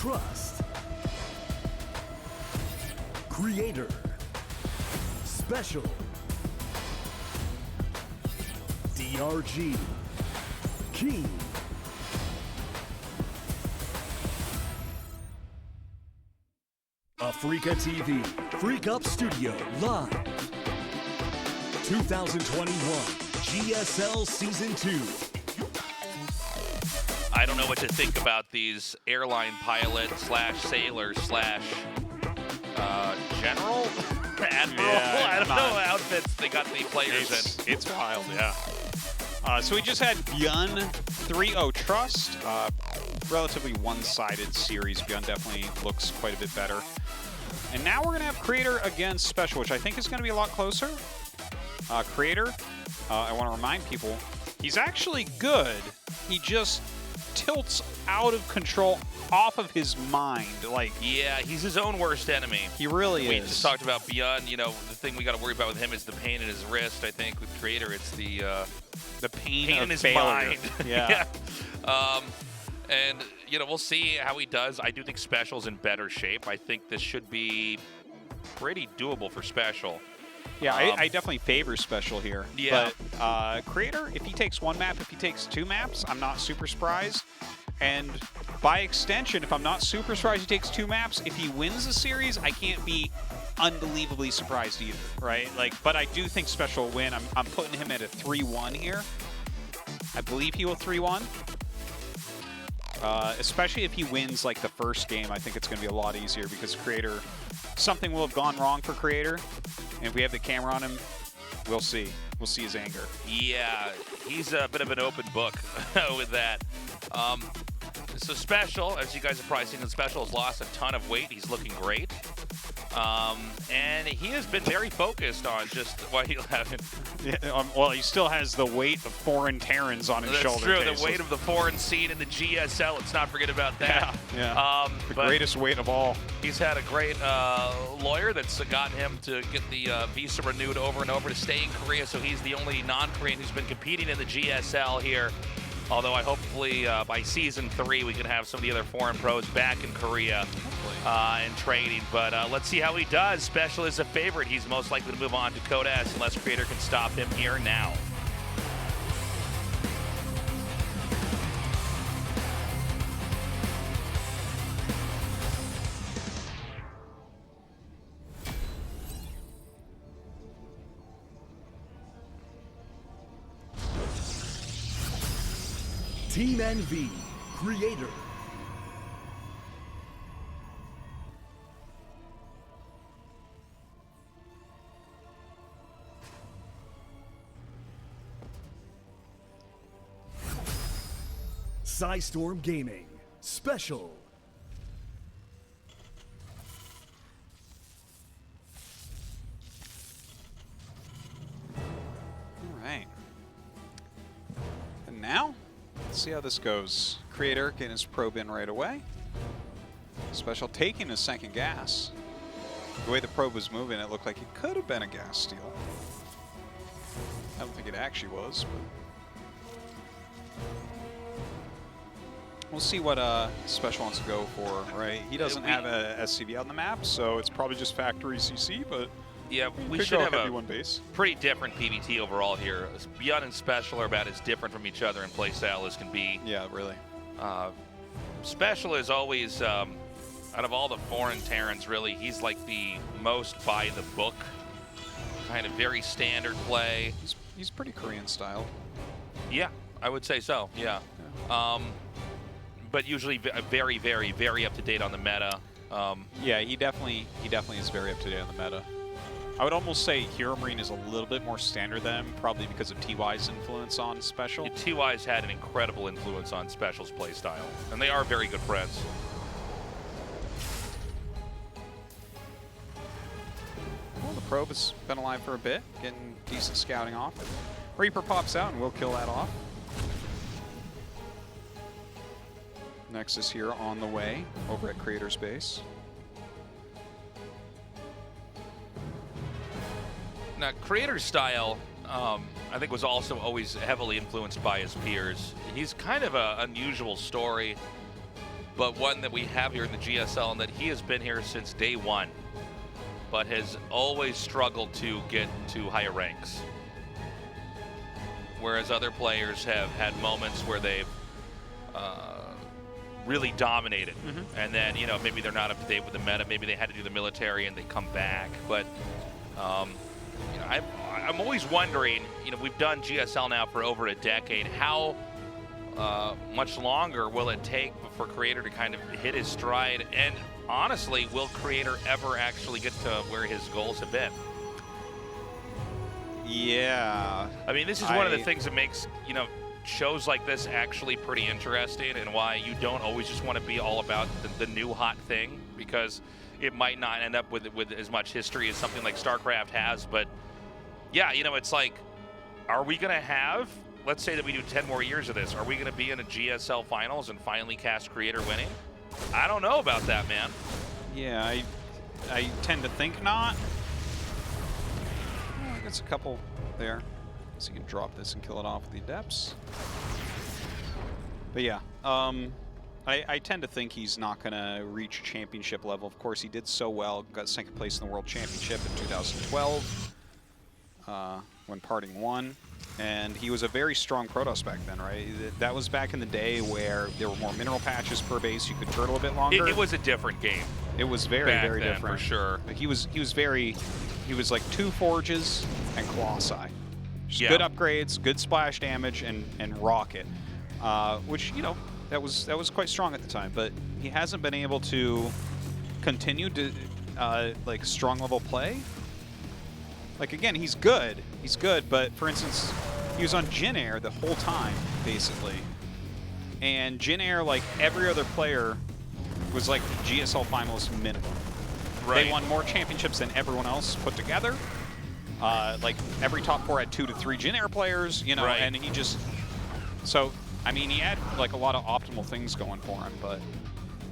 Trust. Creator. Special. DRG. King. Africa TV, Freak Up Studio, live. 2021, GSL Season 2. I don't know what to think about these airline pilot slash sailor slash general, admiral, Yeah, I don't know, outfits they got the players in. It's wild, yeah. So we just had ByuN 3-0 Trust. Relatively one-sided series. ByuN definitely looks quite a bit better. And now we're going to have Creator against SpeCial, which I think is going to be a lot closer. Creator, I want to remind people, he's actually good. He just tilts out of control, off of his mind. Like, Yeah, he's his own worst enemy. he really We is. just talked about ByuN. You know, the thing we got to worry about with him is the pain in his wrist. I think with Creator, it's the pain pain of in his failure. mind. Yeah. And, you know, we'll see how he does. I do think SpeCial's in better shape. I think this should be pretty doable for SpeCial. Yeah, I definitely favor SpeCial here. Yeah. But Creator, if he takes one map, if he takes two maps, I'm not super surprised. And by extension, if I'm not super surprised he takes two maps, if he wins the series, I can't be unbelievably surprised either, right? Like, but I do think SpeCial will win. I'm putting him at a 3-1 here. I believe he will 3-1. Especially if he wins like the first game, I think it's going to be a lot easier because Creator, something will have gone wrong for Creator. And if we have the camera on him, we'll see. We'll see his anger. Yeah, he's a bit of an open book with that. So SpeCial, as you guys have probably seen, SpeCial has lost a ton of weight. He's looking great. And he has been very focused on just what he'll have. Yeah, well, he still has the weight of foreign Terrans on his shoulder. That's true, the weight of the foreign seed in the GSL. Let's not forget about that. Yeah. The greatest weight of all. He's had a great lawyer that's gotten him to get the visa renewed over and over to stay in Korea, so he's the only non-Korean who's been competing in the GSL here. Although I hopefully by Season 3 we can have some of the other foreign pros back in Korea and training. But let's see how he does. SpeCial is a favorite. He's most likely to move on to Protoss unless Creator can stop him here now. Team NV, Creator. Storm Gaming, SpeCial. All right. And now, let's see how this goes. Creator getting his probe in right away. SpeCial taking his second gas. The way the probe was moving, it looked like it could have been a gas steal. I don't think it actually was, but we'll see what SpeCial wants to go for, right? He doesn't have a SCV on the map, so it's probably just factory CC, but yeah, we could should go have heavy a one base. pretty different PvT overall here. ByuN and SpeCial are about as different from each other in playstyle as can be. Yeah, really. SpeCial is always, out of all the foreign Terrans, really, he's like the most by the book, kind of very standard play. He's pretty Korean style. Yeah, I would say so, yeah. But usually very, very, very up to date on the meta. Yeah, he definitely is very up to date on the meta. I would almost say Hero Marine is a little bit more standard than him, probably because of TY's influence on SpeCial. TY's had an incredible influence on SpeCial's playstyle, and they are very good friends. Well, the probe has been alive for a bit, getting decent scouting off. Reaper pops out, and we'll kill that off. Nexus here on the way, over at Creator's base. Now, Creator's style, I think, was also always heavily influenced by his peers. He's kind of an unusual story. but one that we have here in the GSL, and that he has been here since day one, but has always struggled to get to higher ranks. Whereas other players have had moments where they've really dominated. And then, you know, maybe they're not up to date with the meta, maybe they had to do the military and they come back. But, you know, I'm always wondering, you know, we've done GSL now for over a decade, how much longer will it take for Creator to kind of hit his stride? And honestly, will Creator ever actually get to where his goals have been? Yeah. I mean, this is one of the things that makes, you know, shows like this actually pretty interesting, and why you don't always just want to be all about the new hot thing, because it might not end up with as much history as something like StarCraft has. But yeah, you know, it's like, are we going to have, let's say that we do 10 more years of this, are we going to be in a GSL finals and finally cast Creator winning? I don't know about that, man. Yeah, I tend to think not. Oh, I guess a couple there. So you can drop this and kill it off with the Adepts. But yeah, I tend to think he's not going to reach championship level. Of course, he did so well, got second place in the World Championship in 2012 when Parting won. And he was a very strong Protoss back then, right? That was back in the day where there were more mineral patches per base. You could turtle a bit longer. It was a different game. It was very, back very then, different. for sure. He was like 2 Forges and Colossi. Yeah. Good upgrades, good splash damage, and rocket, which, you know, that was quite strong at the time. But he hasn't been able to continue to like strong level play. Like, again, he's good, but for instance, he was on Jin Air the whole time basically, and Jin Air, like every other player, was like GSL finalist minimum. Right. They won more championships than everyone else put together. Like every top 4 had 2 to 3 Jin Air players, you know, right. And he just, so I mean, he had like a lot of optimal things going for him, but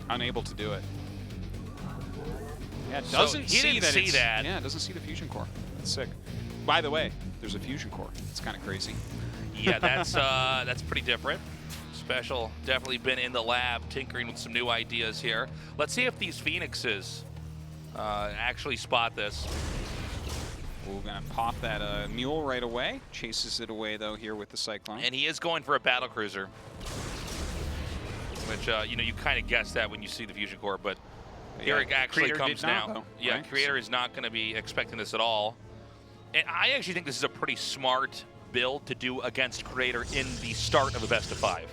unable to do it. Yeah, So doesn't he see didn't that. see that. Yeah, doesn't see the fusion core. That's sick. By the way, there's a fusion core. It's kind of crazy. Yeah, that's pretty different. SpeCial definitely been in the lab tinkering with some new ideas here. Let's see if these Phoenixes actually spot this. We're gonna pop that mule right away. Chases it away though here with the Cyclone. And he is going for a Battlecruiser, which you know, you kind of guess that when you see the fusion core, but here it actually Creator comes did not, now. though, Yeah, right? Creator is not going to be expecting this at all. And I actually think this is a pretty smart build to do against Creator in the start of a best of 5.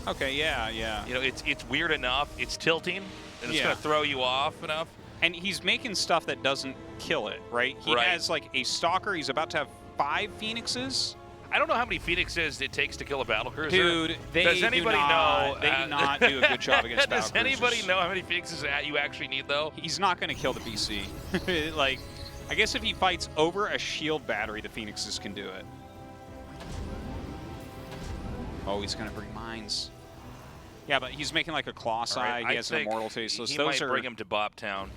Okay, yeah, yeah. You know, it's weird enough. It's tilting, and it's Yeah. going to throw you off enough. And he's making stuff that doesn't kill it, right? He Right. has like a Stalker. He's about to have 5 Phoenixes. I don't know how many Phoenixes it takes to kill a Battlecruiser. Dude, they does anybody know? They do not do a good job against Does Battlecruisers. anybody know how many Phoenixes you actually need, though? He's not going to kill the BC. Like, I guess if he fights over a shield battery, the Phoenixes can do it. Oh, he's going to bring mines. Yeah, but he's making like a Colossi. Right, He has an Immortal Tasteless. He Those might are, bring him to Bobtown.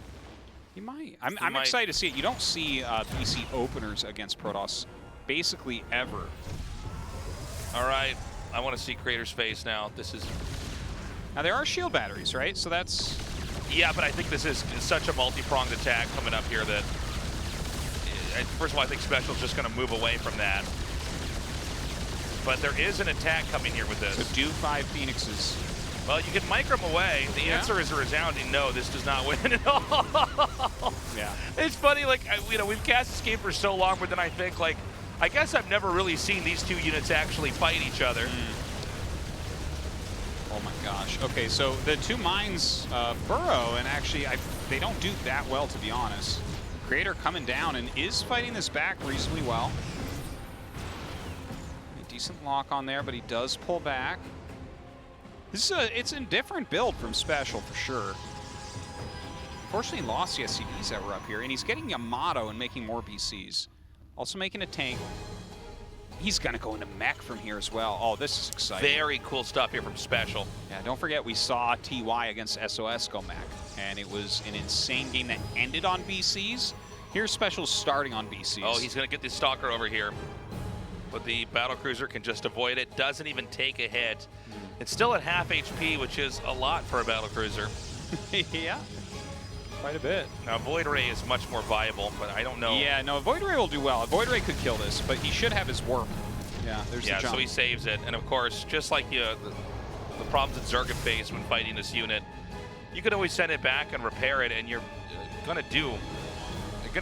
He might. I'm might. excited to see it. You don't see BC openers against Protoss basically ever. All right, I want to see Creator's face now. This is... Now, there are shield batteries, right? So that's... Yeah, but I think this is such a multi-pronged attack coming up here that... First of all, I think SpeCial's just going to move away from that. But there is an attack coming here with this. So do 5 Phoenixes. Well, you can micro them away. The answer is a resounding no. This does not win at all. Yeah. It's funny, like, you know, we've cast this game for so long, but then I think, like, I guess I've never really seen these two units actually fight each other. Oh my gosh. Okay, so the 2 mines burrow, and actually they don't do that well, to be honest. Creator coming down and is fighting this back reasonably well. A decent lock on there, but he does pull back. This is it's a different build from SpeCial for sure. Fortunately, he lost the SCVs that were up here, and he's getting Yamato and making more BCs. Also making a tank. He's going to go into mech from here as well. Oh, this is exciting. Very cool stuff here from SpeCial. Yeah, don't forget we saw TY against SOS go mech, and it was an insane game that ended on BCs. Here's SpeCial starting on BCs. Oh, he's going to get the Stalker over here. But the Battlecruiser can just avoid it. Doesn't even take a hit. It's still at half HP, which is a lot for a Battlecruiser. Yeah, quite a bit. Now, Void Ray is much more viable, but I don't know. Yeah, no, Void Ray will do well. Void Ray could kill this, but he should have his warp. Yeah, there's the jump. So he saves it. And of course, just like the problems that Zerg face when fighting this unit, you can always send it back and repair it, and you're gonna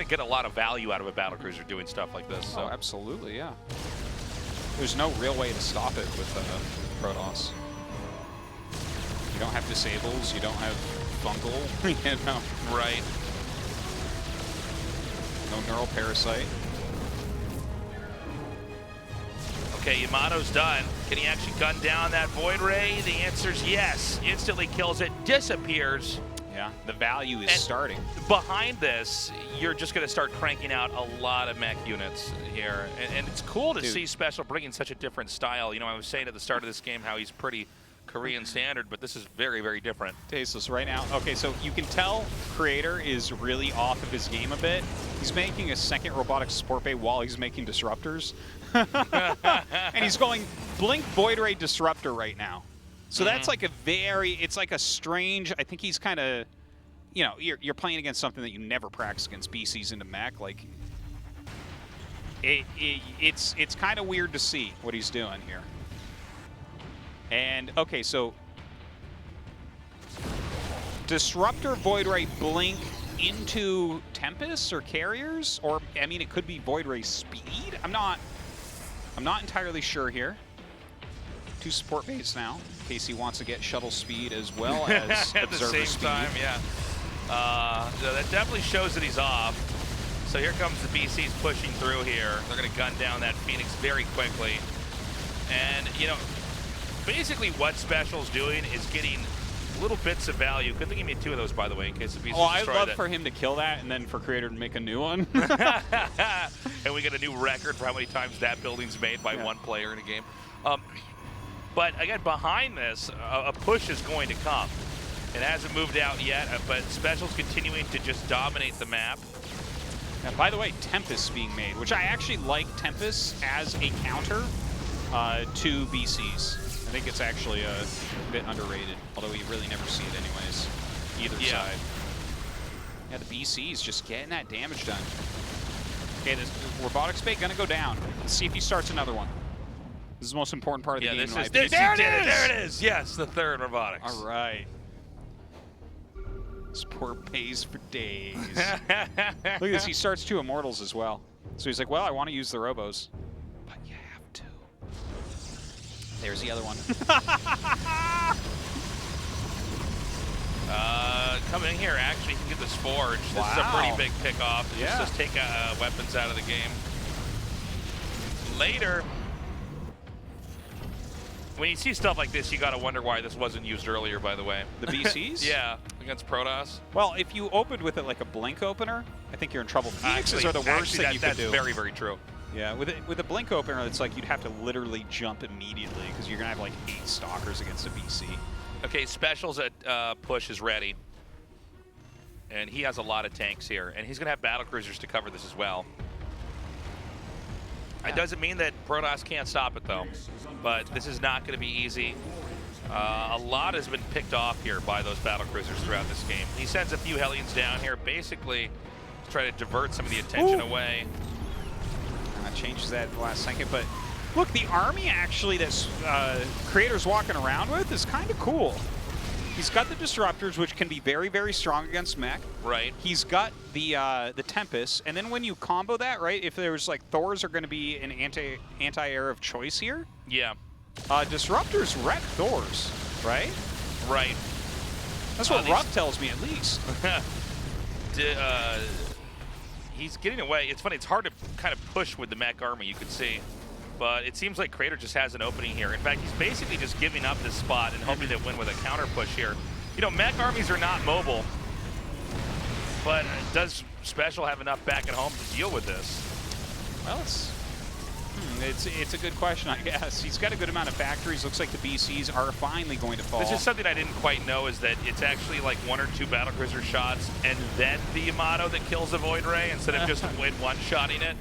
get a lot of value out of a Battlecruiser doing stuff like this. So. Oh, absolutely, yeah. There's no real way to stop it with Protoss. You don't have disables, you don't have fungal, you know. Right. No neural parasite. Okay, Yamato's done. Can he actually gun down that Void Ray? The answer's yes. Instantly kills it, disappears. Yeah, the value is starting. Behind this, you're just going to start cranking out a lot of mech units here. And it's cool to see SpeCial bringing such a different style. You know, I was saying at the start of this game how he's pretty Korean standard, but this is very, very different. Tasteless right now. Okay, so you can tell Creator is really off of his game a bit. He's making a second robotic support bay while he's making disruptors. And he's going Blink Void Ray Disruptor right now. So that's like it's like a strange, I think he's kind of, you know, you're playing against something that you never practice against BCs into mech. Like, it's kind of weird to see what he's doing here. And, okay, so Disruptor, Void Ray, Blink into Tempest or Carriers? Or, I mean, it could be Void Ray Speed? I'm not entirely sure here. 2 support bays now, in case he wants to get shuttle speed as well as at the same speed. time, yeah. So that definitely shows that he's off. So here comes the BCs pushing through here. They're going to gun down that Phoenix very quickly. And, you know, basically what SpeCial's doing is getting little bits of value. Good thing he made 2 of those, by the way, in case the BCs I'd love for him to kill that and then for Creator to make a new one. And we get a new record for how many times that building's made by one player in a game. But again, behind this, a push is going to come. It hasn't moved out yet, but SpeCial's continuing to just dominate the map. And by the way, Tempest being made, which I actually like Tempest as a counter to BCs. I think it's actually a bit underrated, although you really never see it anyways, either side. Yeah, the BC's just getting that damage done. Okay, this robotics bay gonna go down. Let's see if he starts another one. This is the most important part of the game. There it is! Yes, the 3rd robotics. All right. Support pays for days. Look at this, he starts 2 Immortals as well. So he's like, well, I want to use the Robos. But you have to. There's the other one. Coming in here, actually, you can get this Forge. This is a pretty big pickoff. Just take weapons out of the game. Later, when you see stuff like this, you got to wonder why this wasn't used earlier, by the way. The BCs? Yeah, against Protoss. Well, if you opened with it like a Blink opener, I think you're in trouble. Phoenixes are the worst thing you could do. That's very, very true. Yeah, with a Blink opener, it's like you'd have to literally jump immediately because you're going to have like 8 Stalkers against a BC. Okay, SpeCial's at push is ready. And he has a lot of tanks here. And he's going to have Battlecruisers to cover this as well. It doesn't mean that Protoss can't stop it, though. But this is not going to be easy. A lot has been picked off here by those Battlecruisers throughout this game. He sends a few Hellions down here, basically to try to divert some of the attention away. Changes that at the last second, but look, the army actually that Creator's walking around with is kind of cool. He's got the Disruptors, which can be very, very strong against mech. Right. He's got the Tempest, and then when you combo that, right, if there's like Thors are going to be an anti-air of choice here. Yeah. Disruptors wreck Thors, right? Right. That's what Ruff tells me, at least. He's getting away. It's funny, it's hard to kind of push with the mech army, you could see. But it seems like Creator just has an opening here. In fact, he's basically just giving up this spot and hoping to win with a counter push here. You know, mech armies are not mobile. But does SpeCial have enough back at home to deal with this? Well, it's a good question, I guess. He's got a good amount of factories. Looks like the BCs are finally going to fall. This is something I didn't quite know, is that it's actually like 1 or 2 Battlecruiser shots and then the Yamato that kills the Void Ray instead of just one-shotting it.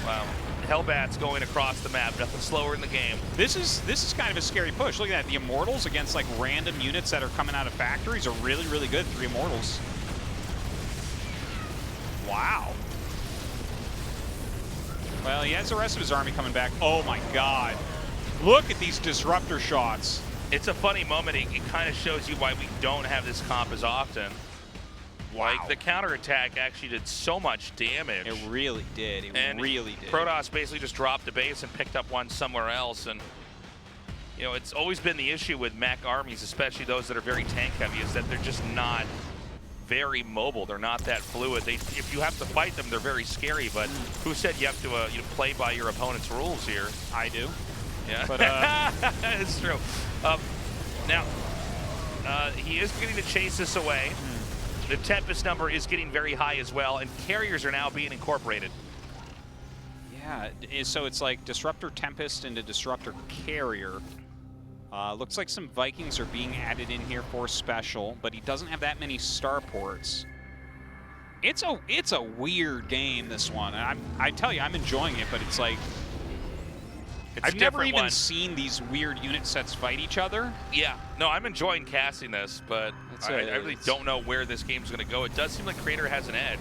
Wow. Hellbats going across the map, nothing slower in the game. This is kind of a scary push. Look at that. The Immortals against like random units that are coming out of factories are really, really good. 3 Immortals. Wow. Well, he has the rest of his army coming back. Oh my god. Look at these disruptor shots. It's a funny moment. It kind of shows you why we don't have this comp as often. Wow. Like, the counterattack actually did so much damage. It really did. It really did. Protoss basically just dropped the base and picked up one somewhere else. And, you know, it's always been the issue with mech armies, especially those that are very tank heavy, is that they're just not very mobile. They're not that fluid. If you have to fight them, they're very scary. But who said you have to play by your opponent's rules here? I do. Yeah, but it's true. Now, he is getting to chase this away. The Tempest number is getting very high as well, and carriers are now being incorporated. Yeah, so it's like Disruptor Tempest into Disruptor Carrier. Looks like some Vikings are being added in here for SpeCial, but he doesn't have that many starports. It's a weird game, this one. I tell you, I'm enjoying it, but it's like I've never even seen these weird unit sets fight each other. Yeah, no, I'm enjoying casting this, but I really don't know where this game's going to go. It does seem like Creator has an edge.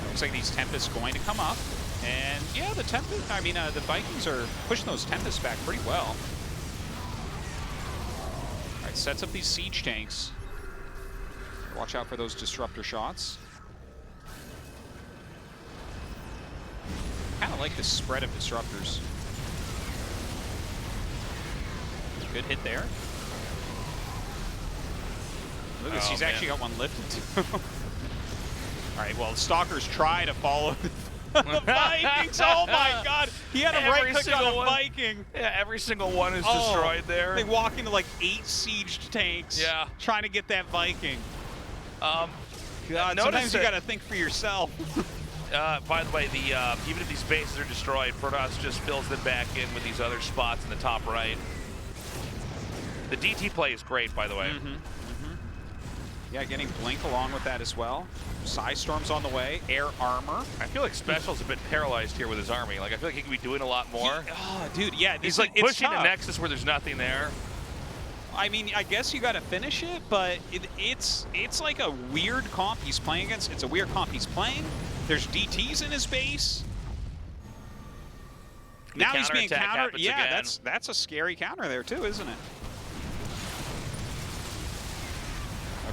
Looks like these Tempests going to come up. And yeah, the Vikings are pushing those Tempests back pretty well. All right, sets up these siege tanks. Watch out for those disruptor shots. Kind of like the spread of disruptors. Good hit there. Look at this, he's actually got one lifted too. All right, well, Stalkers try to follow the Vikings. Oh my god, he had a right click on a Viking. Yeah, every single one is destroyed there. They walk into like 8 sieged tanks. Yeah, trying to get that Viking. God, sometimes you gotta think for yourself. By the way, even if these bases are destroyed, Protoss just fills them back in with these other spots in the top right. The DT play is great, by the way. Yeah, getting Blink along with that as well. Psystorm's on the way. Air armor. I feel like SpeCial's a bit paralyzed here with his army. Like, I feel like he could be doing a lot more. Oh, dude, yeah. He's like pushing a Nexus where there's nothing there. I mean, I guess you got to finish it, but it's like a weird comp he's playing against. It's a weird comp he's playing. There's DTs in his base. Now he's being countered. Yeah, that's a scary counter there too, isn't it?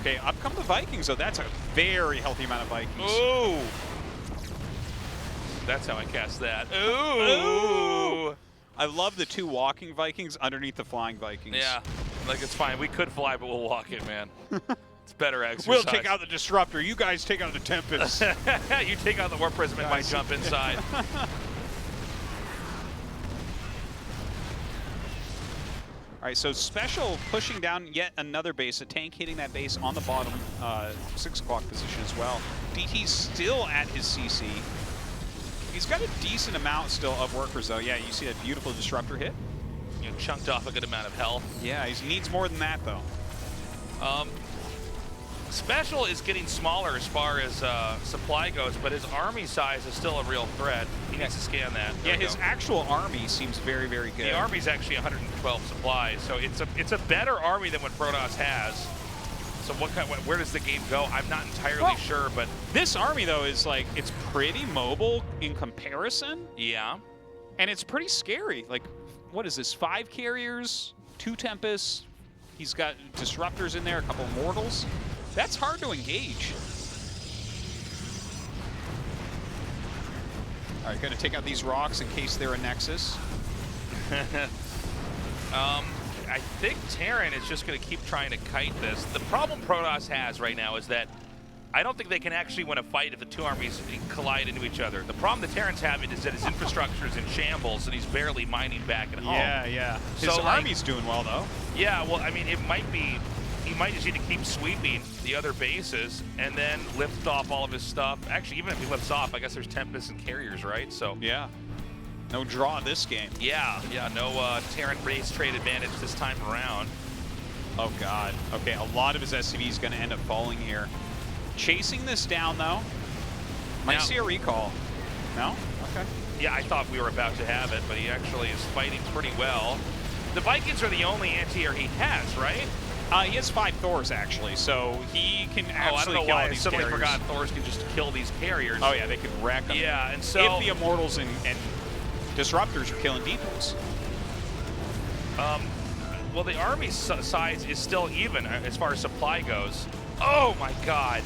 Okay, up come the Vikings, though. That's a very healthy amount of Vikings. Ooh! That's how I cast that. Ooh! I love the 2 walking Vikings underneath the flying Vikings. Yeah, like it's fine. We could fly, but we'll walk it, man. It's better exercise. We'll take out the Disruptor. You guys take out the Tempest. You take out the Warp Prism and might jump inside. All right, so SpeCial pushing down yet another base, a tank hitting that base on the bottom 6 o'clock position as well. DT's still at his CC. He's got a decent amount still of workers, though. Yeah, you see that beautiful disruptor hit? You know, chunked off a good amount of health. Yeah, he needs more than that, though. SpeCial is getting smaller as far as supply goes, but his army size is still a real threat. He needs to scan that. Yeah, his actual army seems very, very good. The army's actually 112 supplies, so it's a better army than what Protoss has. So where does the game go? I'm not entirely sure, but this army though is like, it's pretty mobile in comparison. Yeah. And it's pretty scary. Like, what is this? 5 carriers, 2 Tempests. He's got disruptors in there, a couple of mortals. That's hard to engage. All right, gonna take out these rocks in case they're a Nexus. I think Terran is just going to keep trying to kite this. The problem Protoss has right now is that I don't think they can actually win a fight if the 2 armies collide into each other. The problem the Terran's having is that his infrastructure is in shambles and he's barely mining back at home. Yeah. His army's doing well, though. Yeah, well, I mean, it might be, he might just need to keep sweeping the other bases and then lift off all of his stuff. Actually, even if he lifts off, I guess there's Tempests and Carriers, right? So yeah. No draw this game. Yeah, no Terran base trade advantage this time around. Oh, God. Okay, a lot of his SCV is going to end up falling here. Chasing this down, though. Might see a recall. No? Yeah, I thought we were about to have it, but he actually is fighting pretty well. The Vikings are the only anti-air he has, right? He has 5 Thors, actually, so he can I don't absolutely know kill why all I these suddenly carriers. forgot Thors can just kill these carriers. Oh, yeah, they can wreck them. Yeah, and so... If the Immortals and Disruptors are killing depots. Well, the army size is still even as far as supply goes. Oh, my God.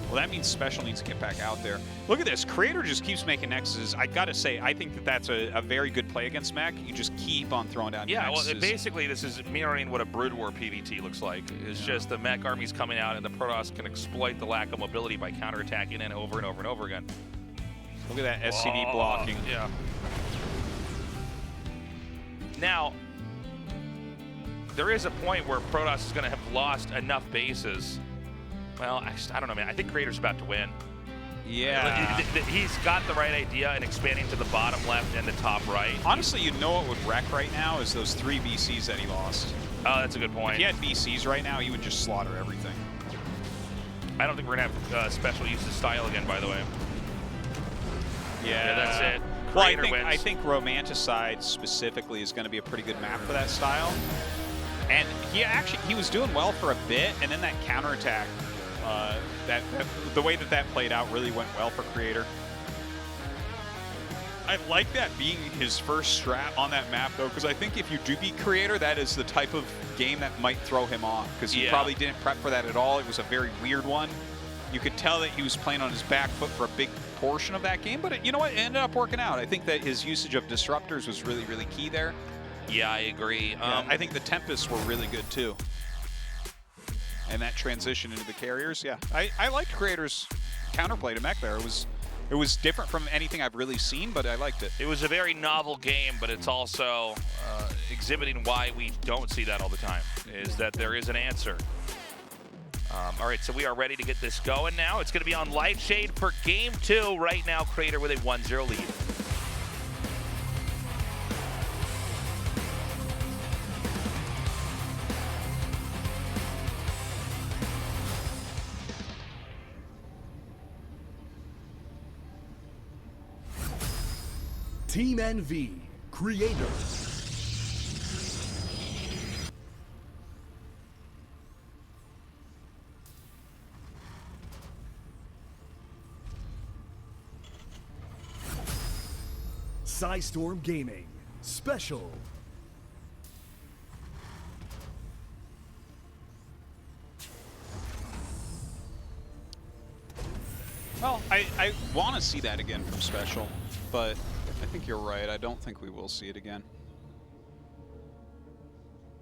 Well, that means SpeCial needs to get back out there. Look at this. Creator just keeps making Nexuses. I got to say, I think that that's a very good play against mech. You just keep on throwing down your Nexuses. Well, basically, this is mirroring what a Brood War PvT looks like. It's just the mech armies coming out, and the Protoss can exploit the lack of mobility by counterattacking it over and over and over again. Look at that SCV blocking. Yeah. Now, there is a point where Protoss is going to have lost enough bases. Well, actually, I don't know, man. I think Creator's about to win. Yeah. He's got the right idea in expanding to the bottom left and the top right. Honestly, you know what would wreck right now is those 3 VCs that he lost. Oh, that's a good point. If he had VCs right now, he would just slaughter everything. I don't think we're going to have special uses style again, by the way. Yeah, that's it. Well, Creator wins. I think Romanticide specifically is going to be a pretty good map for that style. And he was doing well for a bit, and then that counterattack, the way that played out really went well for Creator. I like that being his first strat on that map, though, because I think if you do beat Creator, that is the type of game that might throw him off, because he probably didn't prep for that at all. It was a very weird one. You could tell that he was playing on his back foot for a big portion of that game, but you know what? It ended up working out. I think that his usage of Disruptors was really, really key there. Yeah, I agree. I think the Tempests were really good, too. And that transition into the carriers, yeah. I liked Creator's counterplay to mech there. It was different from anything I've really seen, but I liked it. It was a very novel game, but it's also exhibiting why we don't see that all the time, is that there is an answer. All right, so we are ready to get this going now. It's going to be on Lightshade for Game 2. Right now, Creator with a 1-0 lead. Team NV, Creator. Storm Gaming, SpeCial. Well, I want to see that again from SpeCial, but I think you're right. I don't think we will see it again.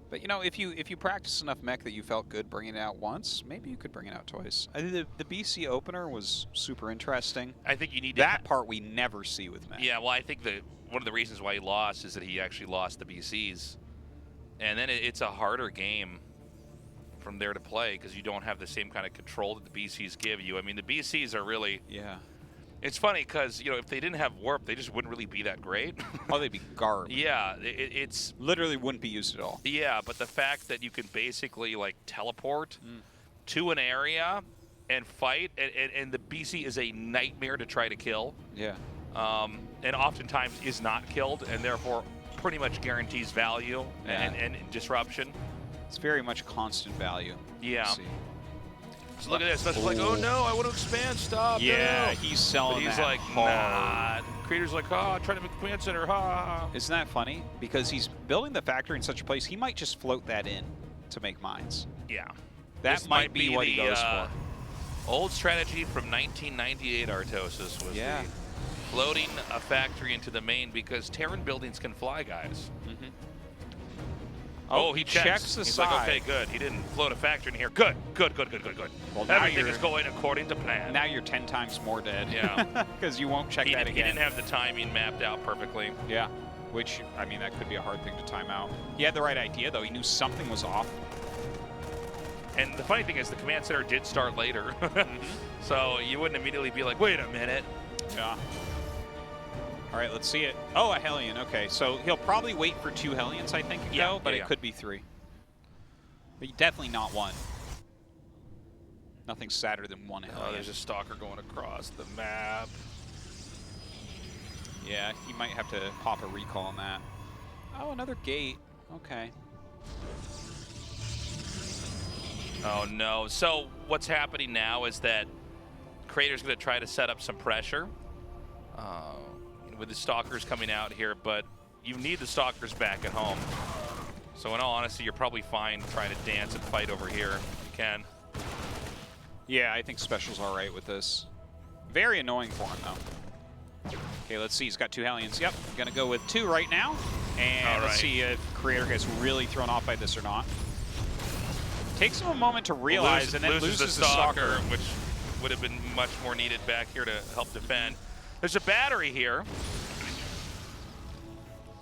But you know, if you practice enough mech that you felt good bringing it out once, maybe you could bring it out twice. I think the BC opener was super interesting. I think you need that part we never see with mech. Yeah, well, I think one of the reasons why he lost is that he actually lost the BCs, and then it's a harder game from there to play because you don't have the same kind of control that the BCs give you. I mean, the BCs are really It's funny because, you know, if they didn't have warp, they just wouldn't really be that great. Oh, they'd be garbage. Yeah, it's literally wouldn't be used at all. Yeah, but the fact that you can basically like teleport to an area and fight, and the BC is a nightmare to try to kill. Yeah. And oftentimes is not killed, and therefore pretty much guarantees value and disruption. It's very much constant value. Yeah. So look at this. That's like, oh no, I want to expand. Stop. Yeah, no. he's selling But he's that like, hard. nah. Creator's like, oh, trying to make a command center. Ha. Isn't that funny? Because he's building the factory in such a place, he might just float that in to make mines. Yeah. That might be what he goes for. Old strategy from 1998 Artosis was the floating a factory into the main because Terran buildings can fly, guys. Oh, he checks the side. Like, okay, good. He didn't float a factory in here. Good. Well, everything is going according to plan. Now you're 10 times more dead. Yeah. Because you won't check that again. He didn't have the timing mapped out perfectly. Yeah. Which, I mean, that could be a hard thing to time out. He had the right idea, though. He knew something was off. And the funny thing is, the command center did start later. So you wouldn't immediately be like, wait a minute. Yeah. All right, let's see it. Oh, a Hellion. Okay, so he'll probably wait for 2 Hellions, I think, but it could be 3. But definitely not 1. Nothing's sadder than 1 Hellion. Oh, there's a stalker going across the map. Yeah, he might have to pop a recall on that. Oh, another gate. Okay. Oh no. So what's happening now is that Creator's going to try to set up some pressure with the Stalkers coming out here, but you need the Stalkers back at home. So in all honesty, you're probably fine trying to dance and fight over here if you can. Yeah, I think SpeCial's all right with this. Very annoying for him, though. Okay, let's see. He's got 2 Hellions. Yep, gonna go with 2 right now. And let's see if Creator gets really thrown off by this or not. Takes him a moment to realize and then loses the Stalker, which would have been much more needed back here to help defend. There's a battery here.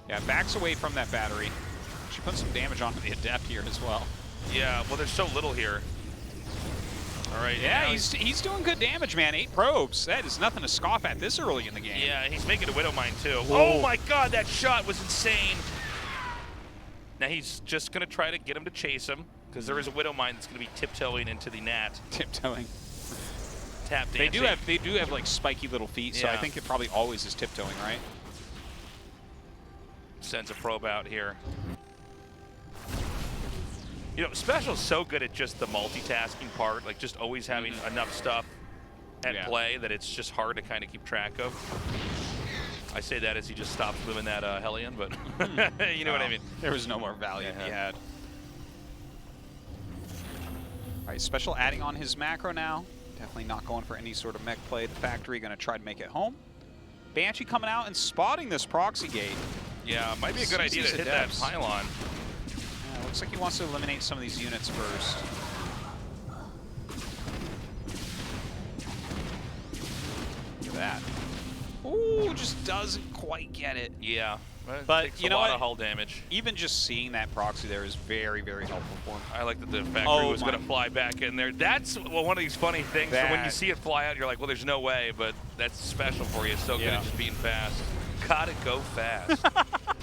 Yeah, backs away from that battery. She put some damage onto the Adept here as well. Yeah, well, there's so little here. All right. Yeah, he's doing good damage, man. 8 probes. That is nothing to scoff at this early in the game. Yeah, he's making a Widow Mine, too. Whoa. Oh, my God, that shot was insane. Now he's just going to try to get him to chase him, because there is a Widow Mine that's going to be tiptoeing into the Nat. Tiptoeing. Tap dancing. They do have like spiky little feet, so Yeah. I think it probably always is tiptoeing, right? Sends a probe out here. You know, SpeCial's so good at just the multitasking part, like just always having enough stuff at play that it's just hard to kind of keep track of. I say that as he just stops moving that Hellion, but you know what I mean. There was no more value he had. All right, SpeCial adding on his macro now. Definitely not going for any sort of mech play. The factory going to try to make it home. Banshee coming out and spotting this proxy gate. Yeah, might be a good idea to hit that pylon. Yeah, looks like he wants to eliminate some of these units first. Look at that. Ooh, just doesn't quite get it. Yeah, but takes you a know lot what? of hull damage. Even just seeing that proxy there is very, very helpful for him. I like that the factory was going to fly back in there. That's one of these funny things. So when you see it fly out, you're like, well, there's no way, but that's SpeCial for you. It's so good at just being fast. Gotta go fast.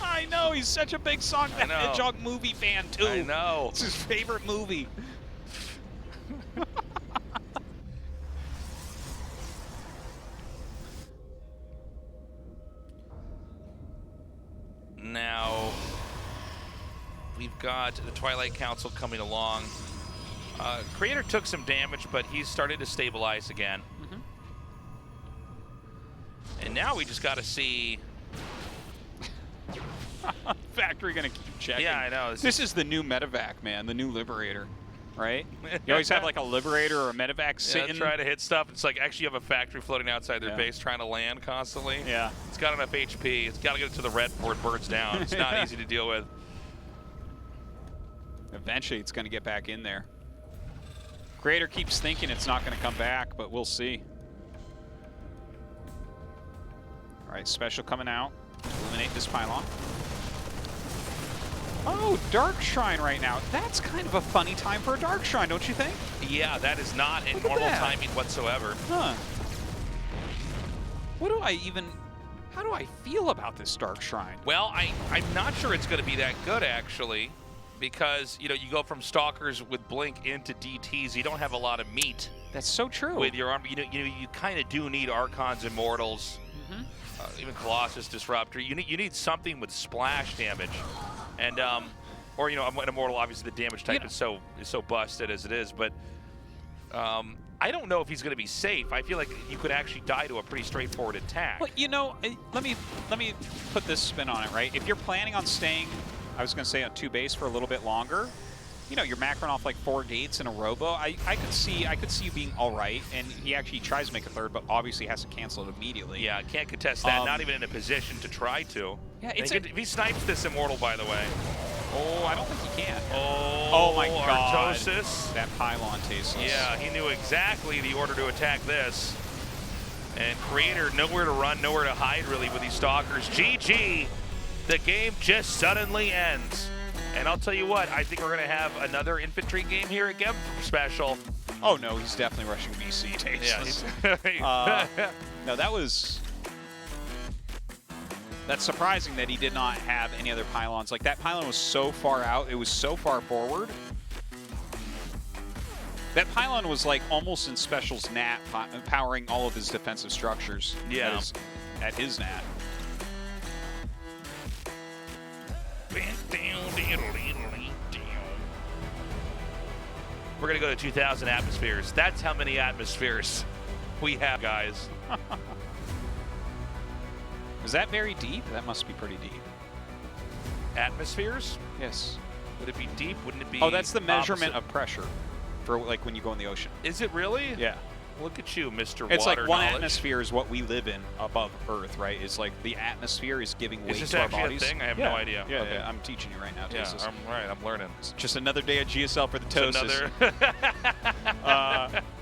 I know, he's such a big Sonic the Hedgehog movie fan, too. I know. It's his favorite movie. Now, we've got the Twilight Council coming along. Creator took some damage, but he's starting to stabilize again. And now we just got to see... Factory gonna keep checking. Yeah, I know. This is the new medevac, man, the new Liberator, right? You always have like a Liberator or a medevac sitting. Try to hit stuff. It's like actually you have a factory floating outside their base trying to land constantly. Yeah. It's got enough HP. It's got to get it to the red before it burns down. It's not easy to deal with. Eventually, it's going to get back in there. Creator keeps thinking it's not going to come back, but we'll see. All right, SpeCial coming out. Eliminate this pylon. Oh, Dark Shrine right now. That's kind of a funny time for a Dark Shrine, don't you think? Yeah, that is not in normal timing whatsoever. Huh. What do I even... How do I feel about this Dark Shrine? Well, I'm not sure it's going to be that good, actually, because, you know, you go from Stalkers with Blink into DTs. You don't have a lot of meat. That's so true. With your armor. You kind of do need Archons, Immortals, even Colossus, Disruptor. You need something with splash damage. And, or, you know, an Immortal, obviously the damage type is so busted as it is, but I don't know if he's going to be safe. I feel like you could actually die to a pretty straightforward attack. Well, you know, let me put this spin on it, right? If you're planning on staying, I was going to say on 2 base for a little bit longer, you know, you're macroing off like 4 gates in a robo. I could see you being all right, and he actually tries to make a 3rd, but obviously has to cancel it immediately. Yeah, can't contest that. Not even in a position to try to. Yeah, if he snipes this Immortal, by the way. Oh, I don't think he can. Oh my God. Artosis. That pylon tasteless. Yeah, he knew exactly the order to attack this. And Creator, nowhere to run, nowhere to hide, really, with these Stalkers. GG. The game just suddenly ends. And I'll tell you what, I think we're going to have another infantry game here again from SpeCial. Oh, no, he's definitely rushing BC. Tasteless. Yeah. No, that's surprising that he did not have any other pylons. Like, that pylon was so far out. It was so far forward. That pylon was, like, almost in SpeCial's NAT, powering all of his defensive structures. Yeah. At his NAT. We're going to go to 2,000 atmospheres. That's how many atmospheres we have, guys. Is that very deep? That must be pretty deep. Atmospheres? Yes. Would it be deep? Wouldn't it be Oh, that's the measurement opposite? of pressure for like when you go in the ocean. Is it really? Yeah. Look at you, Mr. It's Water like one knowledge. atmosphere is what we live in above Earth, right? It's like the atmosphere is giving weight Is this to our actually bodies. a thing? I have no idea. Yeah, Okay. yeah, I'm teaching you right now. Yeah, This is I'm right. I'm learning. just another day at GSL for the toast. Another.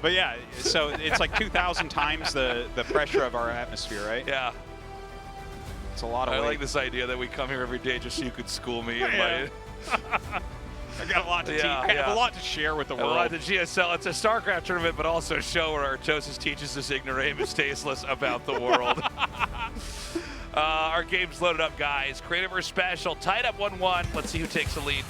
But yeah, so it's like 2,000 times the pressure of our atmosphere, right? Yeah. It's a lot of I weight. like this idea that we come here every day just so you could school me. And Yeah. I got a lot to teach. I have a lot to share with the world. A lot to GSL. It's a StarCraft tournament, but also a show where Artosis teaches us ignoramus tasteless about the world. Our game's loaded up, guys. Creative versus SpeCial, tied up 1-1. Let's see who takes the lead.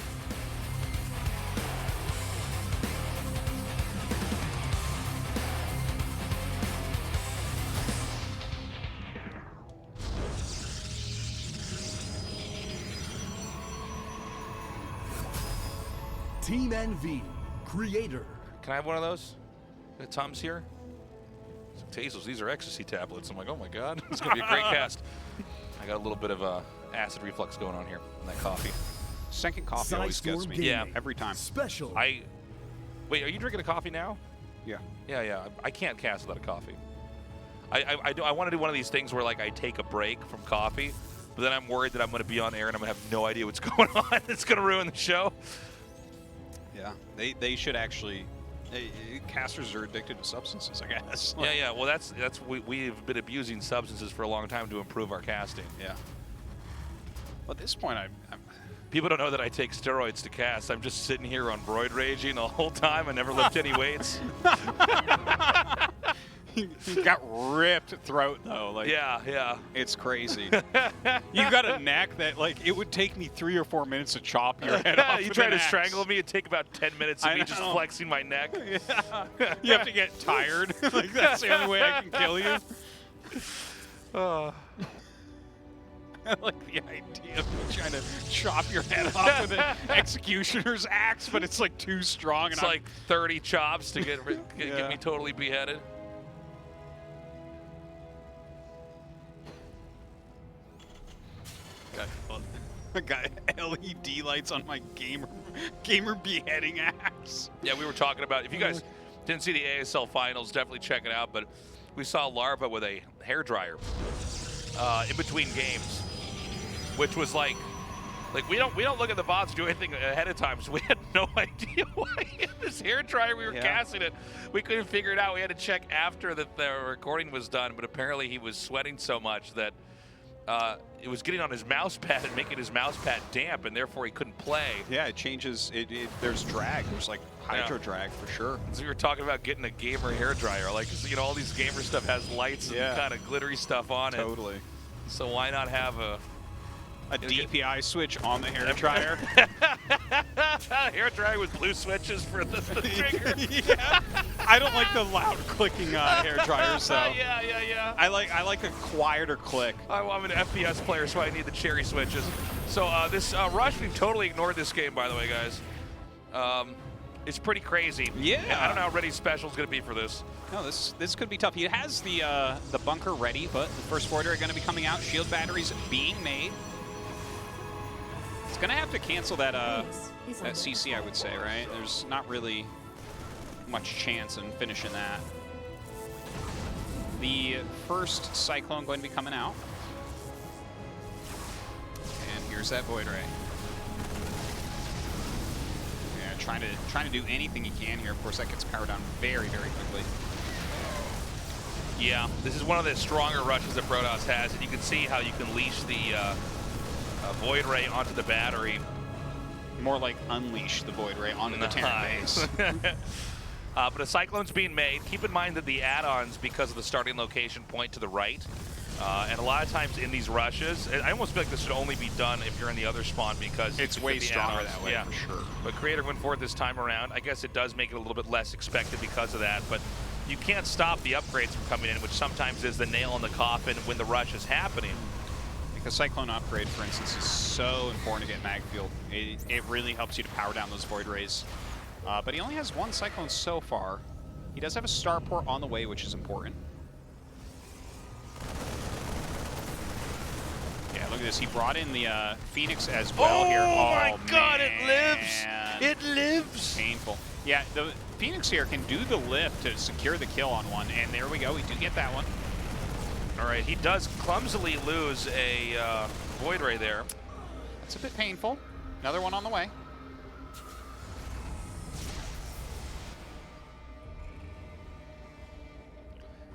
Team NV, creator. Can I have one of those? Tom's here. Tazels, these are ecstasy tablets. I'm like, oh my god, it's gonna be a great cast. I got a little bit of acid reflux going on here in that coffee. Second coffee always gets me. Gaming. Yeah. Every time. SpeCial. Wait, are you drinking a coffee now? Yeah. Yeah. I can't cast without a coffee. I want to do one of these things where like I take a break from coffee, but then I'm worried that I'm going to be on air and I'm going to have no idea what's going on. It's going to ruin the show. Yeah. They should actually. Casters are addicted to substances, I guess. Yeah. Well, we've been abusing substances for a long time to improve our casting. Yeah. Well, at this point, I'm People don't know that I take steroids to cast. I'm just sitting here on roid raging the whole time. I never lift any weights. You got ripped throat though. Like Yeah. it's crazy. You got a neck that like it would take me 3 or 4 minutes to chop your head off. You with try an to axe. strangle me, it'd take about 10 minutes of I me just know. flexing my neck. Yeah. You have to get tired. Like that's the only way I can kill you. I like the idea of me trying to chop your head off with an executioner's axe, but it's like too strong. It's And like 30 chops to get Yeah. me totally beheaded. I got LED lights on my gamer beheading axe. Yeah, we were talking about, if you guys didn't see the ASL finals, definitely check it out, but we saw Larva with a hairdryer in between games, which was like we don't look at the VODs do anything ahead of time, so we had no idea why he had this hairdryer. We were casting it. We couldn't figure it out. We had to check after that the recording was done, but apparently he was sweating so much that it was getting on his mouse pad and making his mouse pad damp, and therefore he couldn't play. Yeah, it changes. There's drag. There's like hydro drag for sure. So we were talking about getting a gamer hairdryer. Like, you know, all these gamer stuff has lights and kind of glittery stuff on it. Totally. So why not have a DPI switch on the hairdryer? hairdryer with blue switches for the trigger? Yeah. I don't like the loud clicking hairdryers though. Yeah. I like a quieter click. I'm an FPS player, so I need the cherry switches. So this Rush, we've totally ignored this game, by the way, guys. It's pretty crazy. Yeah. And I don't know how ready SpeCial's going to be for this. No, this could be tough. He has the bunker ready, but the first Voider are going to be coming out. Shield batteries being made. It's going to have to cancel that CC, I would say, right? There's not really much chance in finishing that. The first Cyclone going to be coming out. And here's that Void Ray. Yeah, trying to do anything he can here. Of course, that gets powered down very, very quickly. Yeah, this is one of the stronger rushes that Protoss has, and you can see how you can leash the Void Ray onto the battery. More like unleash the Void Ray onto the Terran base. But a Cyclone's being made. Keep in mind that the add-ons, because of the starting location, point to the right. And a lot of times in these rushes, I almost feel like this should only be done if you're in the other spawn because It's way stronger add-ons. that way, Yeah. for sure. But Creator went for it this time around. I guess it does make it a little bit less expected because of that, but you can't stop the upgrades from coming in, which sometimes is the nail in the coffin when the rush is happening. Because Cyclone upgrade, for instance, is so important to get mag fuel. It really helps you to power down those Void Rays. But he only has one Cyclone so far. He does have a starport on the way, which is important. Yeah, look at this. He brought in the Phoenix as well here. Oh my God, man. it lives! It lives! Painful. Yeah, the Phoenix here can do the lift to secure the kill on one, and there we go. We do get that one. All right, he does clumsily lose a Void Ray there. That's a bit painful. Another one on the way.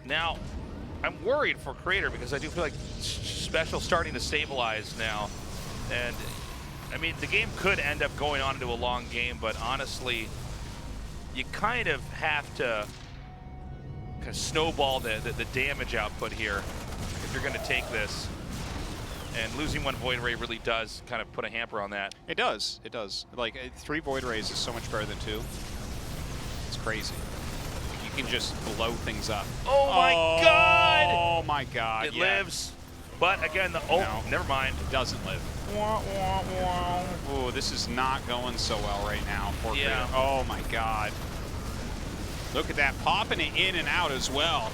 Now, I'm worried for Creator because I do feel like SpeCial's starting to stabilize now. And, I mean, the game could end up going on into a long game, but honestly, you kind of have to kind of snowball the damage output here if you're going to take this. And losing one Void Ray really does kind of put a hamper on that. It does. It does. Like, 3 Void Rays is so much better than 2. It's crazy. You can just blow things up. Oh my God! Oh my God! It lives, but again, never mind. It doesn't live. Oh, this is not going so well right now for Creator. Oh my God! Look at that, popping it in and out as well.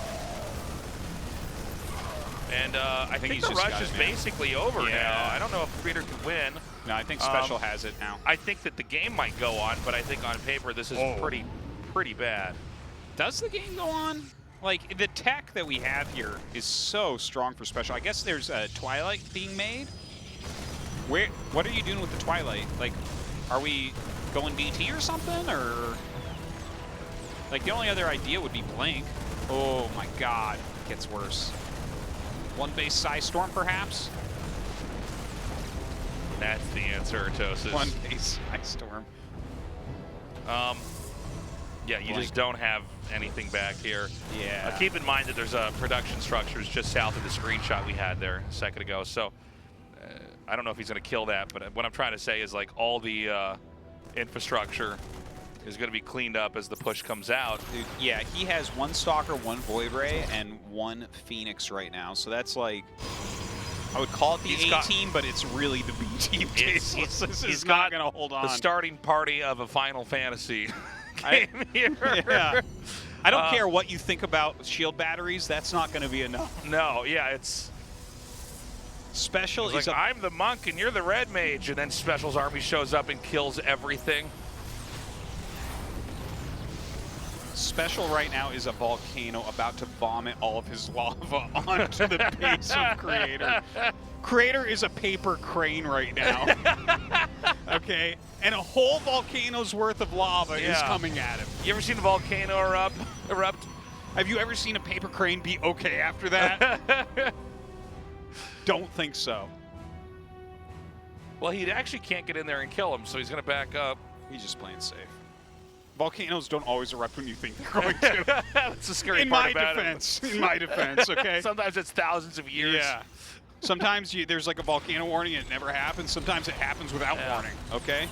And I think the rush is basically over now. I don't know if Creator can win. No, I think SpeCial has it now. I think that the game might go on, but I think on paper this is pretty bad. Does the game go on? Like, the tech that we have here is so strong for SpeCial. I guess there's a Twilight being made. What are you doing with the Twilight? Like, are we going DT or something, or? Like, the only other idea would be Blink. Oh my God, it gets worse. One base Psystorm, perhaps? That's the answer, Tosis. One base Psystorm. Yeah, you just don't have anything back here. Yeah. Keep in mind that there's production structures just south of the screenshot we had there a second ago. So I don't know if he's going to kill that, but what I'm trying to say is like all the infrastructure is going to be cleaned up as the push comes out. Dude, yeah, he has 1 Stalker, 1 Void Ray, and 1 Phoenix right now. So that's like, I would call it the A team, but it's really the B team. He's not going to hold on. The starting party of a Final Fantasy. Yeah. I don't care what you think about shield batteries. That's not going to be enough. No, yeah, it's SpeCial is like, I'm the monk and you're the red mage, and then SpeCial's army shows up and kills everything. SpeCial right now is a volcano about to vomit all of his lava onto the base of Creator. Creator is a paper crane right now. Okay? And a whole volcano's worth of lava is coming at him. You ever seen a volcano erupt? Have you ever seen a paper crane be okay after that? Don't think so. Well, he actually can't get in there and kill him, so he's going to back up. He's just playing safe. Volcanoes don't always erupt when you think they're going to. That's the scary part about it. In my defense, okay? Sometimes it's thousands of years. Yeah. Sometimes there's like a volcano warning and it never happens. Sometimes it happens without warning, okay?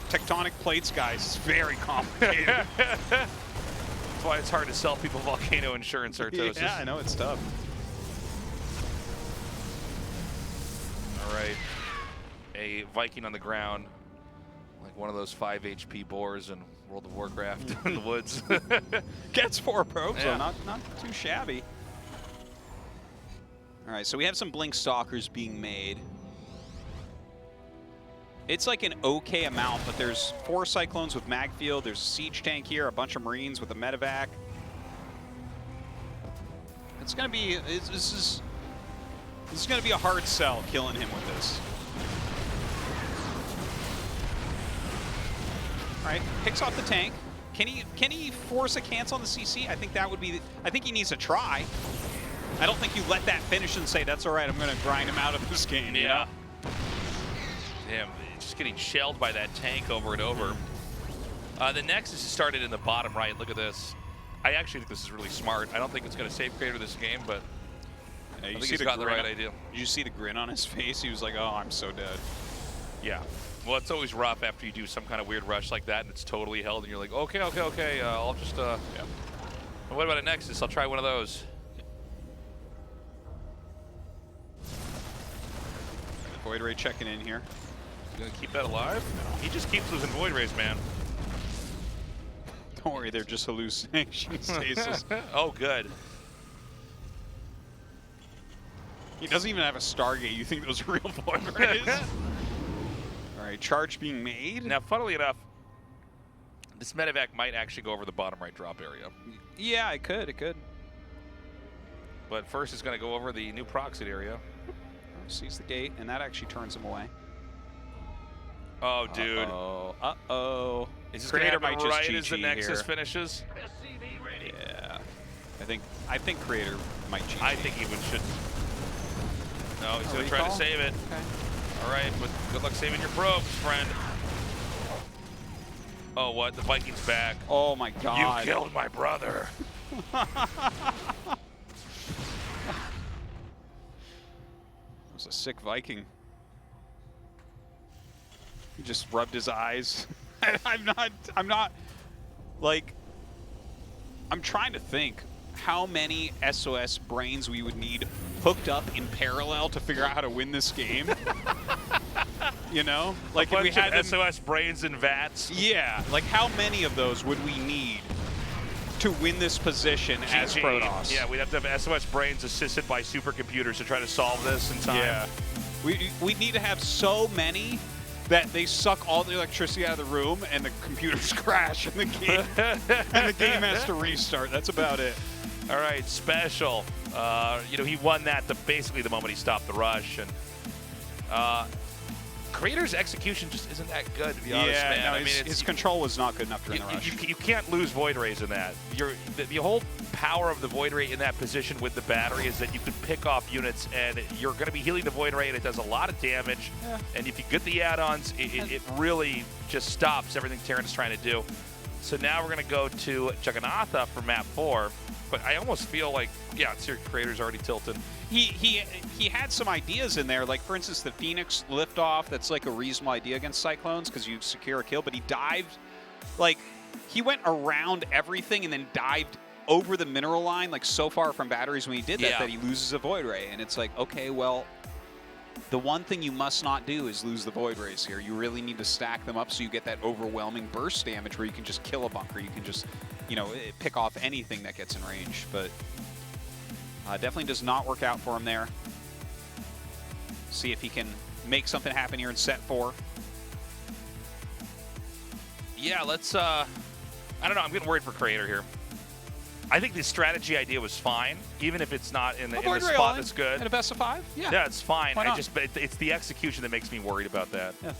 Tectonic plates, guys, it's very complicated. That's why it's hard to sell people volcano insurance, Artosis. Yeah, I know, it's tough. All right. A Viking on the ground, like one of those 5 HP boars in World of Warcraft in the woods. Gets 4 probes, so not too shabby. All right, so we have some Blink Stalkers being made. It's like an okay amount, but there's 4 Cyclones with mag field. There's a siege tank here, a bunch of Marines with a medevac. It's gonna be this is gonna be a hard sell killing him with this. All right, picks off the tank. Can he force a cancel on the CC? I think that would be. I think he needs to try. I don't think you let that finish and say that's all right. I'm gonna grind him out of this game. Yeah. Damn, just getting shelled by that tank over and over. The Nexus started in the bottom right. Look at this. I actually think this is really smart. I don't think it's going to save Creator this game, but I think he's got the right idea. Did you see the grin on his face? He was like, oh, I'm so dead. Yeah. Well, it's always rough after you do some kind of weird rush like that and it's totally held and you're like, okay, I'll just, yeah. What about a Nexus? I'll try one of those. Void Ray checking in here. You gonna keep that alive? No. He just keeps losing Void Rays, man. Don't worry, they're just hallucination stasis. Oh, good. He doesn't even have a Stargate. You think those are real void rays? All right, charge being made. Now, funnily enough, this medevac might actually go over the bottom right drop area. Yeah, it could. It could. But first, it's going to go over the new proxy area. Sees the gate, and that actually turns him away. Oh, dude. Uh-oh. Uh-oh. Is this Creator going to might happen just right as the GG Nexus here. finishes? Yeah. I think Creator might GG. I think he should. No, he's going to try recall? to save it. Okay. All right, but good luck saving your probes, friend. Oh, what? The Viking's back. Oh my God. You killed my brother. That was a sick Viking. He just rubbed his eyes. I'm trying to think how many SOS brains we would need hooked up in parallel to figure out how to win this game. You know? Like a if we bunch had of them, SOS brains and vats. yeah, like how many of those would we need to win this position as GG. Protoss? Yeah, we'd have to have SOS brains assisted by supercomputers to try to solve this in time. Yeah. We need to have so many that they suck all the electricity out of the room and the computers crash and the game has to restart. That's about it. All right, SpeCial. You know, he won that basically the moment he stopped the rush, and Creator's execution just isn't that good, to be honest, man. No, I mean, his control was not good enough during the rush. You can't lose Void Rays in that. The whole power of the Void Ray in that position with the battery is that you can pick off units, and you're going to be healing the Void Ray, and it does a lot of damage. Yeah. And if you get the add-ons, it really just stops everything Terran's trying to do. So now we're going to go to Juggernautha for map 4. But I almost feel like, yeah, Creator's already tilted. He had some ideas in there, like for instance the Phoenix liftoff. That's like a reasonable idea against Cyclones because you secure a kill. But he dived, like he went around everything and then dived over the mineral line, like so far from batteries when he did that that he loses a Void Ray. And it's like, okay, well, the one thing you must not do is lose the Void Rays here. You really need to stack them up so you get that overwhelming burst damage where you can just kill a bunker. You can just, you know, pick off anything that gets in range. But definitely does not work out for him there. See if he can make something happen here in set 4. Yeah, let's, I don't know, I'm getting worried for Creator here. I think the strategy idea was fine, even if it's not in the spot that's good. At a best of 5? Yeah. Yeah, it's fine. Why not? It's the execution that makes me worried about that. Yeah.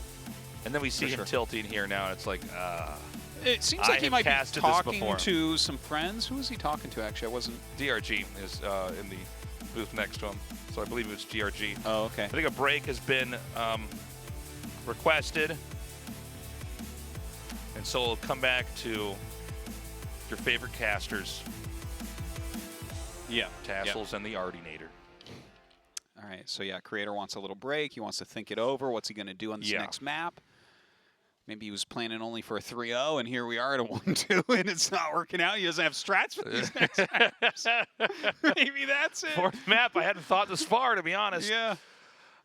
And then we see him tilting here now, and it's like, it seems like he might be talking to some friends. Who was he talking to, actually? I wasn't... DRG is in the booth next to him, so I believe it was GRG. Oh, okay. I think a break has been requested, and so we'll come back to your favorite casters. Yeah. Tassels and the Ardinator. All right, so yeah, Creator wants a little break. He wants to think it over. What's he going to do on this next map? Maybe he was planning only for a 3-0, and here we are at a 1-2, and it's not working out. He doesn't have strats for these next maps. Maybe that's it. Fourth map, I hadn't thought this far, to be honest. Yeah.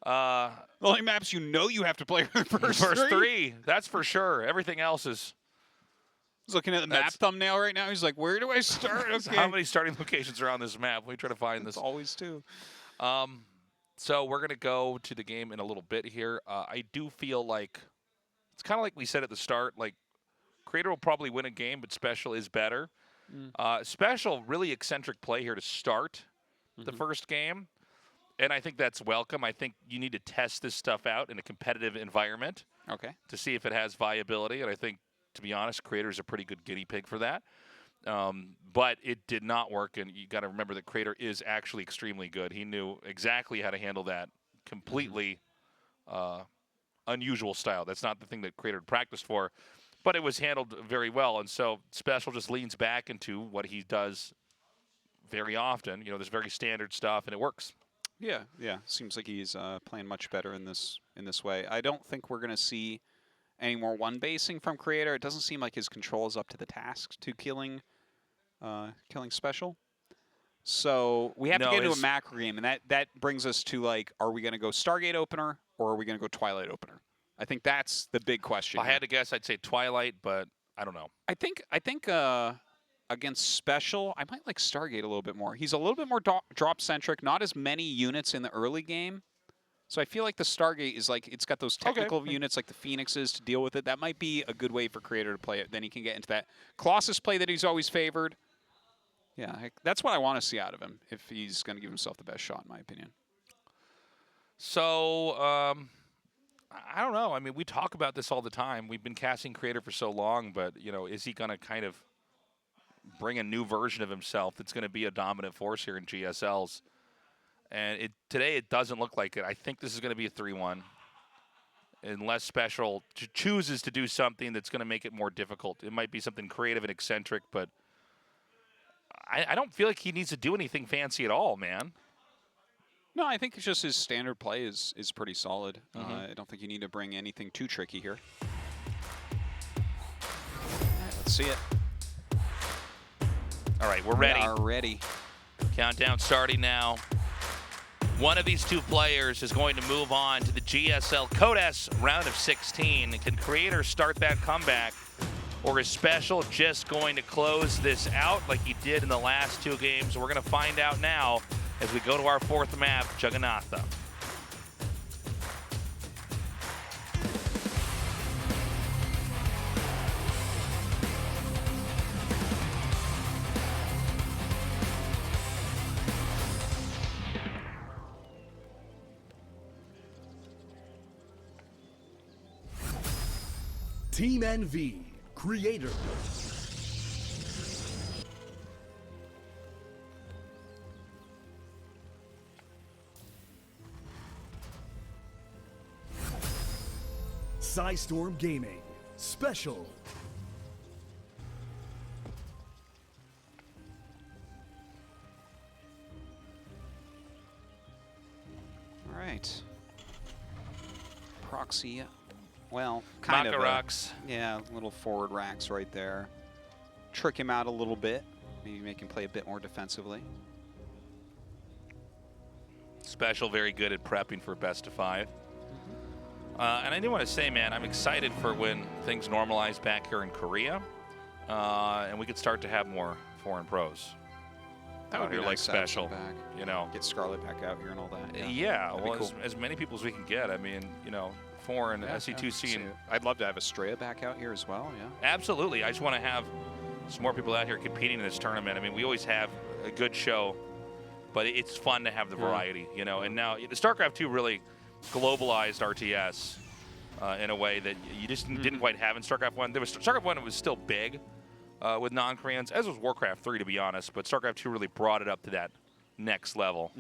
The only maps you know you have to play are the first three. That's for sure. Everything else is... He's looking at the map thumbnail right now. He's like, where do I start? Okay. How many starting locations are on this map? We try to find this. Always two. So we're going to go to the game in a little bit here. I do feel like... It's kind of like we said at the start, like, Creator will probably win a game, but SpeCial is better. SpeCial, really eccentric play here to start the first game, and I think that's welcome. I think you need to test this stuff out in a competitive environment to see if it has viability, and I think, to be honest, Creator is a pretty good guinea pig for that. But it did not work, and you got to remember that Creator is actually extremely good. He knew exactly how to handle that completely unusual style. That's not the thing that Creator practiced for, but it was handled very well. And so SpeCial just leans back into what he does very often. You know, this very standard stuff, and it works. Yeah, yeah. Seems like he's playing much better in this way. I don't think we're going to see any more one-basing from Creator. It doesn't seem like his control is up to the task to killing SpeCial. So we have to get into a macro game, and that brings us to, like, are we going to go Stargate opener or are we going to go Twilight opener? I think that's the big question. If I had to guess, I'd say Twilight, but I don't know. I think against SpeCial, I might like Stargate a little bit more. He's a little bit more drop-centric, not as many units in the early game. So I feel like the Stargate is like, it's got those technical units like the Phoenixes to deal with it. That might be a good way for Creator to play it. Then he can get into that Colossus play that he's always favored. Yeah, that's what I want to see out of him if he's going to give himself the best shot, in my opinion. So, I don't know. I mean, we talk about this all the time. We've been casting Creator for so long, but, you know, is he going to kind of bring a new version of himself that's going to be a dominant force here in GSLs? And today it doesn't look like it. I think this is going to be a 3-1. Unless SpeCial chooses to do something that's going to make it more difficult. It might be something creative and eccentric, but I don't feel like he needs to do anything fancy at all, man. No, I think it's just his standard play is pretty solid. I don't think you need to bring anything too tricky here. All right, let's see it. All right, we're ready. We are ready. Countdown starting now. One of these two players is going to move on to the GSL Protoss round of 16. Can Creator start that comeback? Or is SpeCial just going to close this out like he did in the last two games? We're going to find out now as we go to our fourth map, Jugannatha. Team NV, Creator. Storm Gaming, SpeCial. All right. Proxy. Well, kind of. Rocks. Yeah, little forward racks right there. Trick him out a little bit. Maybe make him play a bit more defensively. SpeCial very good at prepping for best of 5. And I do want to say, man, I'm excited for when things normalize back here in Korea, and we could start to have more foreign pros. That would be like nice to have SpeCial, back. you know. Get Scarlet back out here and all that. Yeah, That'd well, be cool. as many people as we can get. I mean, you know, foreign SC2C. And I'd love to have Estrella back out here as well, yeah. absolutely. I just want to have some more people out here competing in this tournament. I mean, we always have a good show, but it's fun to have the variety, you know. And now the StarCraft 2 really globalized RTS in a way that you just didn't quite have in StarCraft 1. StarCraft 1 was still big with non-Koreans, as was Warcraft 3, to be honest. But StarCraft 2 really brought it up to that next level.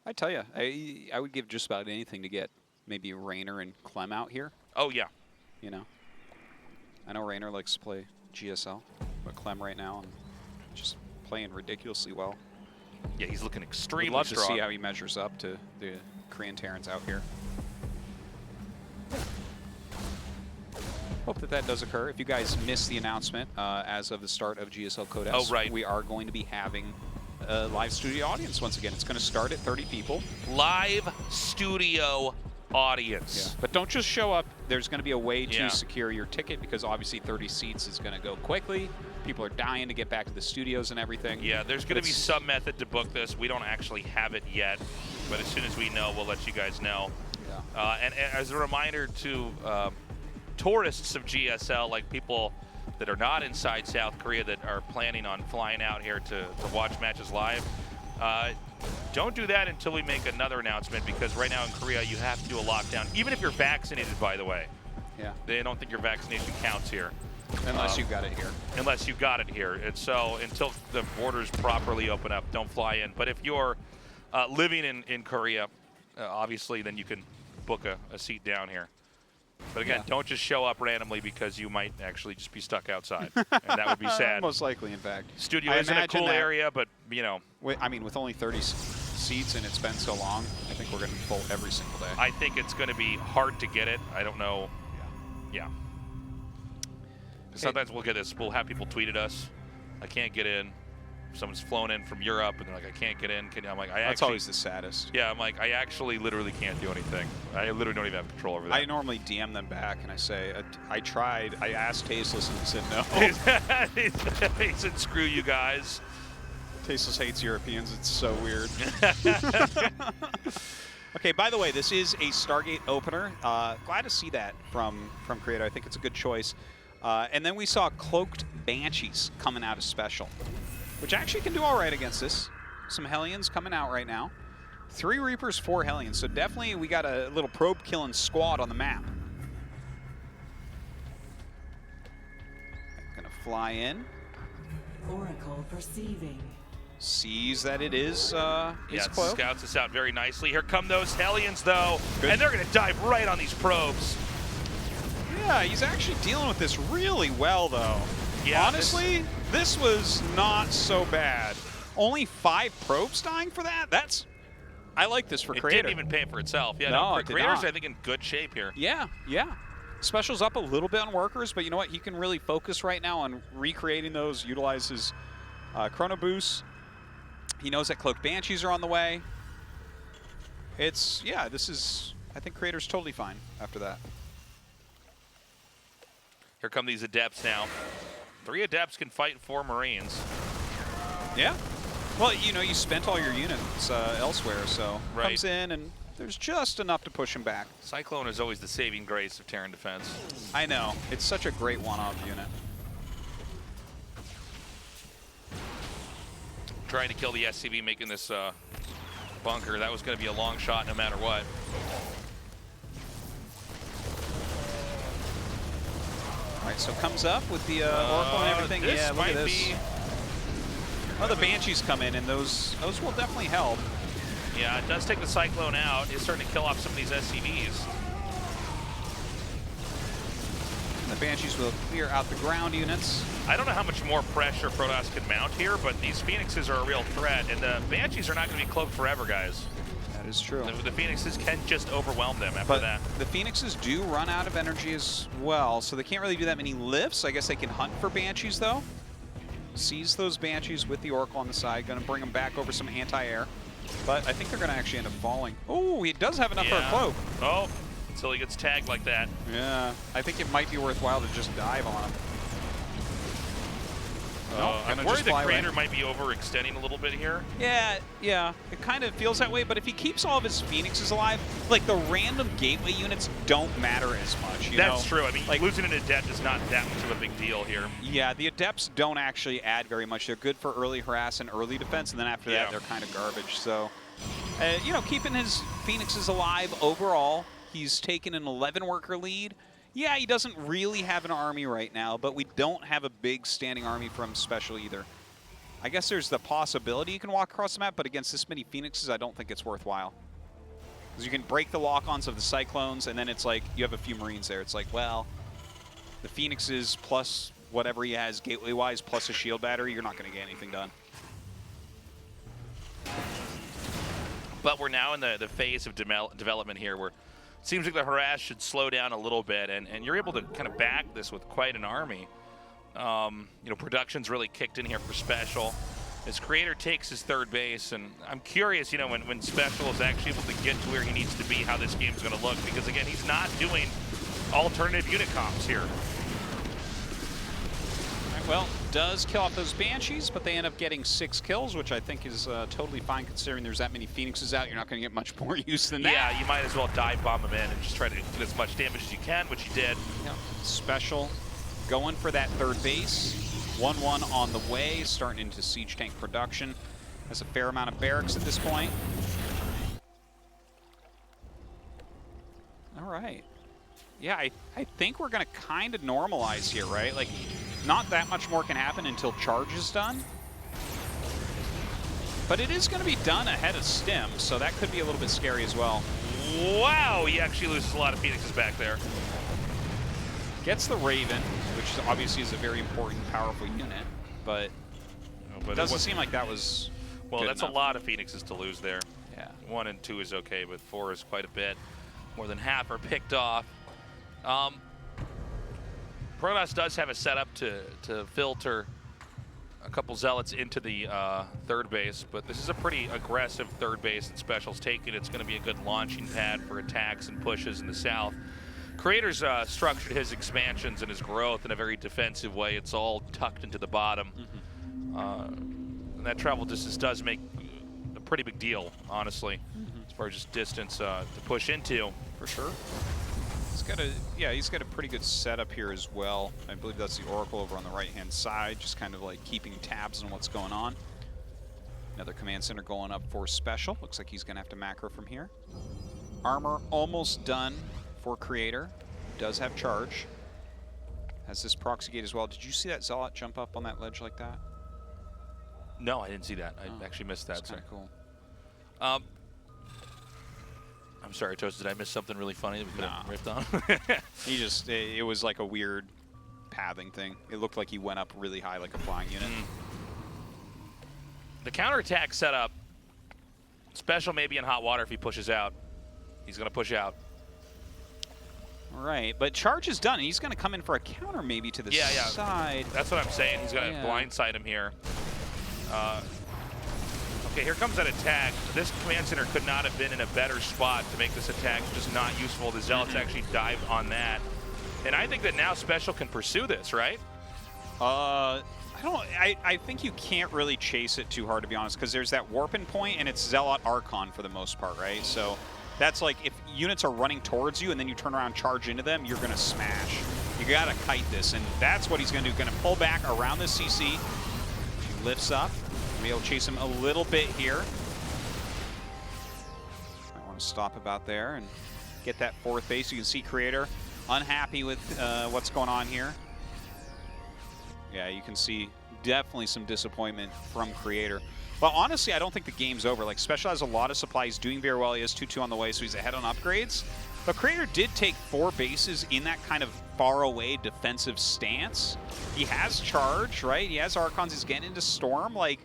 I tell you, I would give just about anything to get maybe Raynor and Clem out here. Oh, yeah. You know, I know Raynor likes to play GSL, but Clem right now and just playing ridiculously well. Yeah, he's looking extremely Would love strong. to see how he measures up to the Korean Terrans out here. Hope that does occur. If you guys missed the announcement as of the start of GSL Protoss, we are going to be having a live studio audience once again. It's going to start at 30 people. Live studio audience. Yeah. But don't just show up. There's going to be a way to secure your ticket because obviously 30 seats is going to go quickly. People are dying to get back to the studios and everything. Yeah, there's going to be some method to book this. We don't actually have it yet, but as soon as we know, we'll let you guys know. Yeah. And as a reminder to tourists of GSL, like people that are not inside South Korea that are planning on flying out here to watch matches live, don't do that until we make another announcement, because right now in Korea you have to do a lockdown, even if you're vaccinated, by the way. Yeah. They don't think your vaccination counts here. Unless you've got it here. Unless you've got it here. And so until the borders properly open up, don't fly in. But if you're living in Korea, obviously, then you can book a seat down here. But again, don't just show up randomly because you might actually just be stuck outside. And that would be sad. Most likely, in fact. Studio isn't a cool area, but, you know. I mean, with only 30 seats and it's been so long, I think we're going to be full every single day. I think it's going to be hard to get it. I don't know. Yeah. Sometimes we'll get this. We'll have people tweet at us. I can't get in. someone's flown in from Europe and they're like, I can't get in. Can you? I'm like, That's always the saddest. Yeah, I'm like, I actually literally can't do anything. I literally don't even have control over that. I normally DM them back and I say, I tried. I asked Tasteless and he said no. He said, screw you guys. Tasteless hates Europeans. It's so weird. Okay, by the way, this is a Stargate opener. Glad to see that from Creator. I think it's a good choice. And then we saw Cloaked Banshees coming out of SpeCial, which actually can do all right against this. Some Hellions coming out right now. 3 Reapers, 4 Hellions. So definitely we got a little probe killing squad on the map. Gonna fly in. Oracle perceiving. Sees that it is Yeah, Cloak. scouts us out very nicely. Here come those Hellions, though, Good. and they're going to dive right on these probes. Yeah, he's actually dealing with this really well, though. Yeah, honestly, this was not so bad. Only 5 probes dying for that? I like this for It Creator. didn't even pay for itself. Yeah, No, no, it did Creator's, not. I think, in good shape here. Yeah, yeah. SpeCial's up a little bit on workers, but you know what? He can really focus right now on recreating those, utilize his chrono boosts. He knows that Cloaked Banshees are on the way. I think Creator's totally fine after that. Here come these Adepts now. 3 Adepts can fight 4 Marines. Yeah. Well, you know, you spent all your units elsewhere, so Right. comes in and there's just enough to push him back. Cyclone is always the saving grace of Terran defense. I know. It's such a great one-off unit. Trying to kill the SCV, making this bunker. That was going to be a long shot no matter what. All right, so comes up with the Oracle and everything. This Yeah, look might at this. be. Oh, the Banshees come in, and those will definitely help. Yeah, it does take the Cyclone out. It's starting to kill off some of these SCVs. And the Banshees will clear out the ground units. I don't know how much more pressure Protoss can mount here, but these Phoenixes are a real threat, and the Banshees are not going to be cloaked forever, guys. That is true. The Phoenixes can just overwhelm them after But that. the Phoenixes do run out of energy as well, so they can't really do that many lifts. I guess they can hunt for Banshees, though. Sees those Banshees with the Oracle on the side, going to bring them back over some anti-air. But I think they're going to actually end up falling. Oh, he does have enough for a cloak. Oh, until he gets tagged like that. Yeah, I think it might be worthwhile to just dive on him. I'm worried the Creator might be overextending a little bit here. Yeah, it kind of feels that way, but if he keeps all of his Phoenixes alive, like the random gateway units don't matter as much, you know? That's true. I mean, like, losing an Adept is not that much of a big deal here. yeah, the Adepts don't actually add very much. They're good for early harass and early defense, and then after that, they're kind of garbage. So, you know, keeping his Phoenixes alive overall, he's taken an 11-worker lead. Yeah, he doesn't really have an army right now, but we don't have a big standing army from SpeCial either. I guess there's the possibility you can walk across the map, but against this many Phoenixes, I don't think it's worthwhile. Because you can break the lock-ons of the Cyclones, and then it's like, you have a few Marines there. It's like, well, the Phoenixes plus whatever he has gateway-wise, plus a shield battery, you're not going to get anything done. But we're now in the phase of development here where it seems like the harass should slow down a little bit, and you're able to kind of back this with quite an army. You know, production's really kicked in here for SpeCial as Creator takes his 3rd base, and I'm curious, you know, when SpeCial is actually able to get to where he needs to be, how this game's going to look, because again, he's not doing alternative unit comps here. Well, does kill off those Banshees, but they end up getting 6 kills, which I think is totally fine considering there's that many Phoenixes out. You're not going to get much more use than that. Yeah, you might as well dive bomb him in and just try to get as much damage as you can, which you did. Yeah. SpeCial going for that 3rd base. 1-1 on the way, starting into siege tank production. Has a fair amount of barracks at this point. All right. Yeah, I think we're going to kind of normalize here, right? Like, not that much more can happen until charge is done. But it is going to be done ahead of stim, so that could be a little bit scary as well. Wow, he actually loses a lot of Phoenixes back there. Gets the Raven, which obviously is a very important, powerful unit, but it doesn't seem like that was well, good that's enough. a lot of Phoenixes to lose there. Yeah. 1 and 2 is okay, but 4 is quite a bit. More than half are picked off. Protoss does have a setup to filter a couple zealots into the third base, but this is a pretty aggressive third base that SpeCial's taking. It's going to be a good launching pad for attacks and pushes in the south. Creator's structured his expansions and his growth in a very defensive way. It's all tucked into the bottom. And that travel distance does make a pretty big deal, honestly, as far as just distance to push into. For sure. He's got a pretty good setup here as well. I believe that's the Oracle over on the right-hand side, just kind of like keeping tabs on what's going on. Another command center going up for SpeCial. Looks like he's going to have to macro from here. Armor almost done for Creator. Does have charge. Has this proxy gate as well. Did you see that Zealot jump up on that ledge like that? No, I didn't see that. I actually missed that. That's kind of cool. I'm sorry, Toast, did I miss something really funny that we could have riffed on? He just, it was like a weird pathing thing. It looked like he went up really high like a flying unit. The counterattack setup, SpeCial may be in hot water if he pushes out. He's going to push out. All right, but charge is done. He's going to come in for a counter maybe to the side. That's what I'm saying. He's going to blindside him here. Okay, here comes that attack. This command center could not have been in a better spot to make this attack just not useful. The Zealots actually dived on that. And I think that now SpeCial can pursue this, right? I think you can't really chase it too hard, to be honest, because there's that warping point and it's Zealot Archon for the most part, right? So that's like if units are running towards you and then you turn around and charge into them, you're going to smash. You got to kite this, and that's what he's going to do. Going to pull back around the CC. He lifts up. Be able to chase him a little bit here. I want to stop about there and get that fourth base. You can see Creator unhappy with what's going on here. Yeah, you can see definitely some disappointment from Creator. Well, honestly, I don't think the game's over. Like, SpeCial has a lot of supply. He's doing very well. He has 2-2 on the way, so he's ahead on upgrades. But Creator did take 4 bases in that kind of far-away defensive stance. He has charge, right? He has Archons. He's getting into Storm. Like,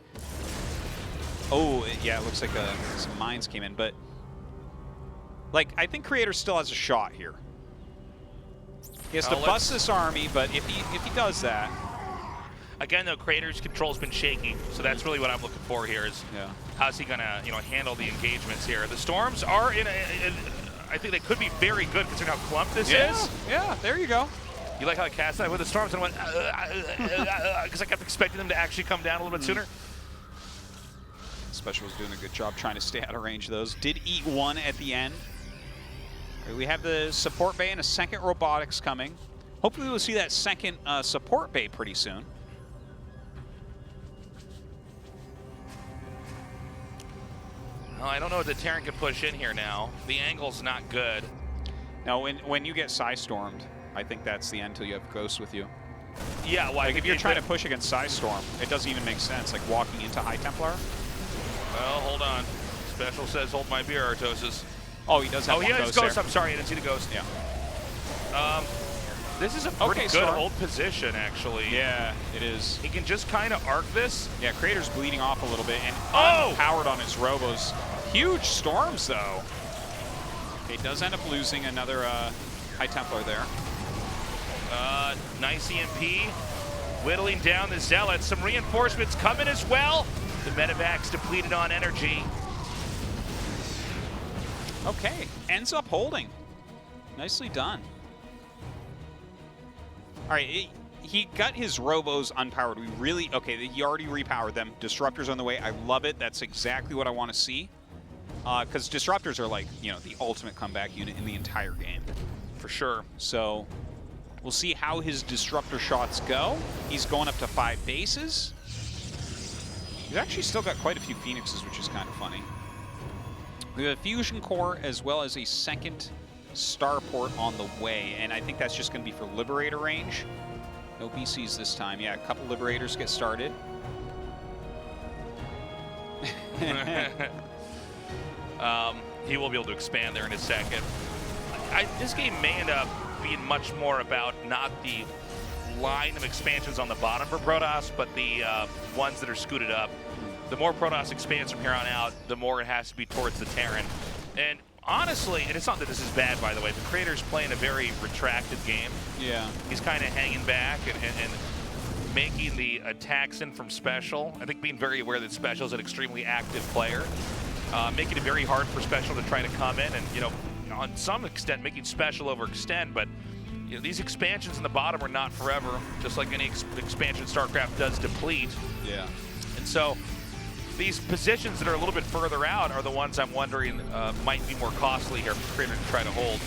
oh, yeah, it looks like some mines came in. But, like, I think Creator still has a shot here. He has to bust this army, but if he does that... Again, though, Creator's control's been shaky, so that's really what I'm looking for here is how's he going to handle the engagements here. The Storms are in I think they could be very good considering how clumped this is. Yeah, there you go. You like how I cast that with the Storms and went, because I kept expecting them to actually come down a little bit sooner. SpeCial was doing a good job trying to stay out of range of those. Did eat 1 at the end. Right, we have the support bay and a second robotics coming. Hopefully we'll see that second support bay pretty soon. Well, I don't know if the Terran can push in here now. The angle's not good. Now, when you get Psy-Stormed, I think that's the end till you have Ghosts with you. Yeah, well, like if you're trying to push against Psy-Storm, it doesn't even make sense, like walking into High Templar. Well, hold on. SpeCial says, hold my beer, Artosis. Oh, he does have he has Ghost. there. I'm sorry, I didn't see the Ghost. Yeah. This is a pretty good hold position, actually. Yeah, it is. He can just kind of arc this. Yeah, Creator's bleeding off a little bit and unpowered on his Robos. Huge Storms, though. He does end up losing another High Templar there. Nice EMP. Whittling down the Zealots. Some reinforcements coming as well. The Medevac's depleted on energy. Okay, ends up holding. Nicely done. All right, he got his Robos unpowered. He already repowered them. Disruptors on the way. I love it. That's exactly what I want to see. Because Disruptors are like, the ultimate comeback unit in the entire game. For sure. So we'll see how his Disruptor shots go. He's going up to 5 bases. He's actually still got quite a few Phoenixes, which is kind of funny. We have a Fusion Core as well as a second Starport on the way, and I think that's just going to be for Liberator range. No BCs this time. Yeah, a couple Liberators get started. He will be able to expand there in a second. This game may end up being much more about not the line of expansions on the bottom for Protoss, but the ones that are scooted up. The more Protoss expands from here on out, the more it has to be towards the Terran. And honestly, and it's not that this is bad, by the way, the Creator's playing a very retracted game. Yeah. He's kind of hanging back, and making the attacks in from SpeCial. I think being very aware that SpeCial is an extremely active player, making it very hard for SpeCial to try to come in and, you know, on some extent making SpeCial overextend, but you know, these expansions in the bottom are not forever, just like any expansion StarCraft does deplete. Yeah. And so these positions that are a little bit further out are the ones I'm wondering might be more costly here for Creator to try to hold.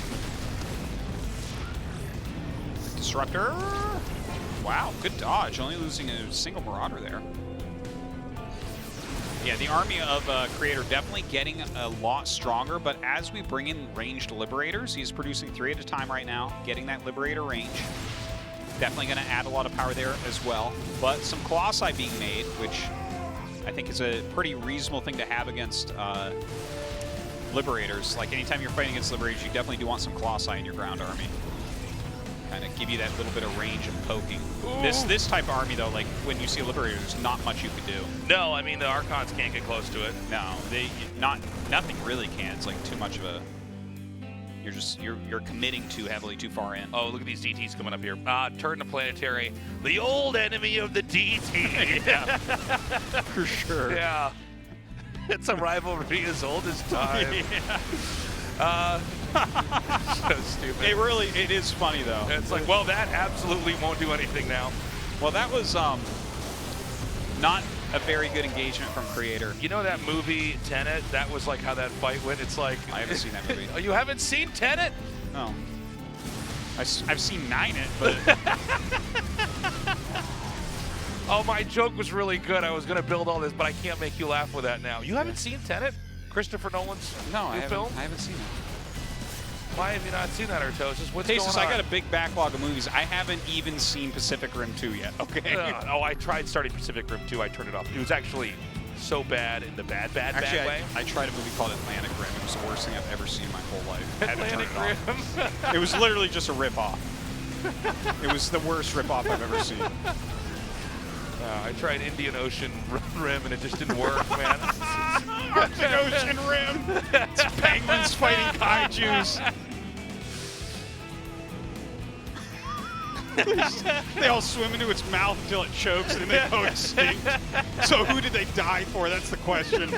Disruptor. Wow, good dodge. Only losing a single Marauder there. Yeah, the army of Creator definitely getting a lot stronger, but as we bring in ranged Liberators, he's producing 3 at a time right now, getting that Liberator range. Definitely going to add a lot of power there as well. But some Colossi being made, which I think is a pretty reasonable thing to have against Liberators. Like, anytime you're fighting against Liberators, you definitely do want some Colossi in your ground army. Kind of give you that little bit of range of poking. This type of army, though, like, when you see a Liberator, there's not much you can do. No, I mean, the Archons can't get close to it. No, nothing really can. It's like too much of a... You're committing too heavily too far in. Oh, look at these DTs coming up here. Turn to Planetary, the old enemy of the DT. Yeah, for sure. Yeah. It's a rivalry as old as time. Yeah. So stupid. It is funny though. It's like, well, that absolutely won't do anything now. Well, that was not a very good engagement from Creator. You know that movie Tenet? That was like how that fight went. It's like I haven't seen that movie. Oh, you haven't seen Tenet? No. I've seen 9 it, but oh, my joke was really good. I was gonna build all this, but I can't make you laugh with that now. You haven't seen Tenet? Christopher Nolan's new film? I haven't seen it. Why have you not seen that, Artosis? What's Tasis, going on? I got a big backlog of movies. I haven't even seen Pacific Rim 2 yet, okay? Oh, I tried starting Pacific Rim 2. I turned it off. It was actually so bad in the bad way. I tried a movie called Atlantic Rim. It was the worst thing I've ever seen in my whole life. I had to turn Atlantic it Rim. off. It was literally just a rip-off. It was the worst rip-off I've ever seen. I tried Indian Ocean Rim and it just didn't work, man. Arctic Ocean Rim. It's penguins fighting kaijus. They all swim into its mouth until it chokes and then they go extinct. So who did they die for? That's the question.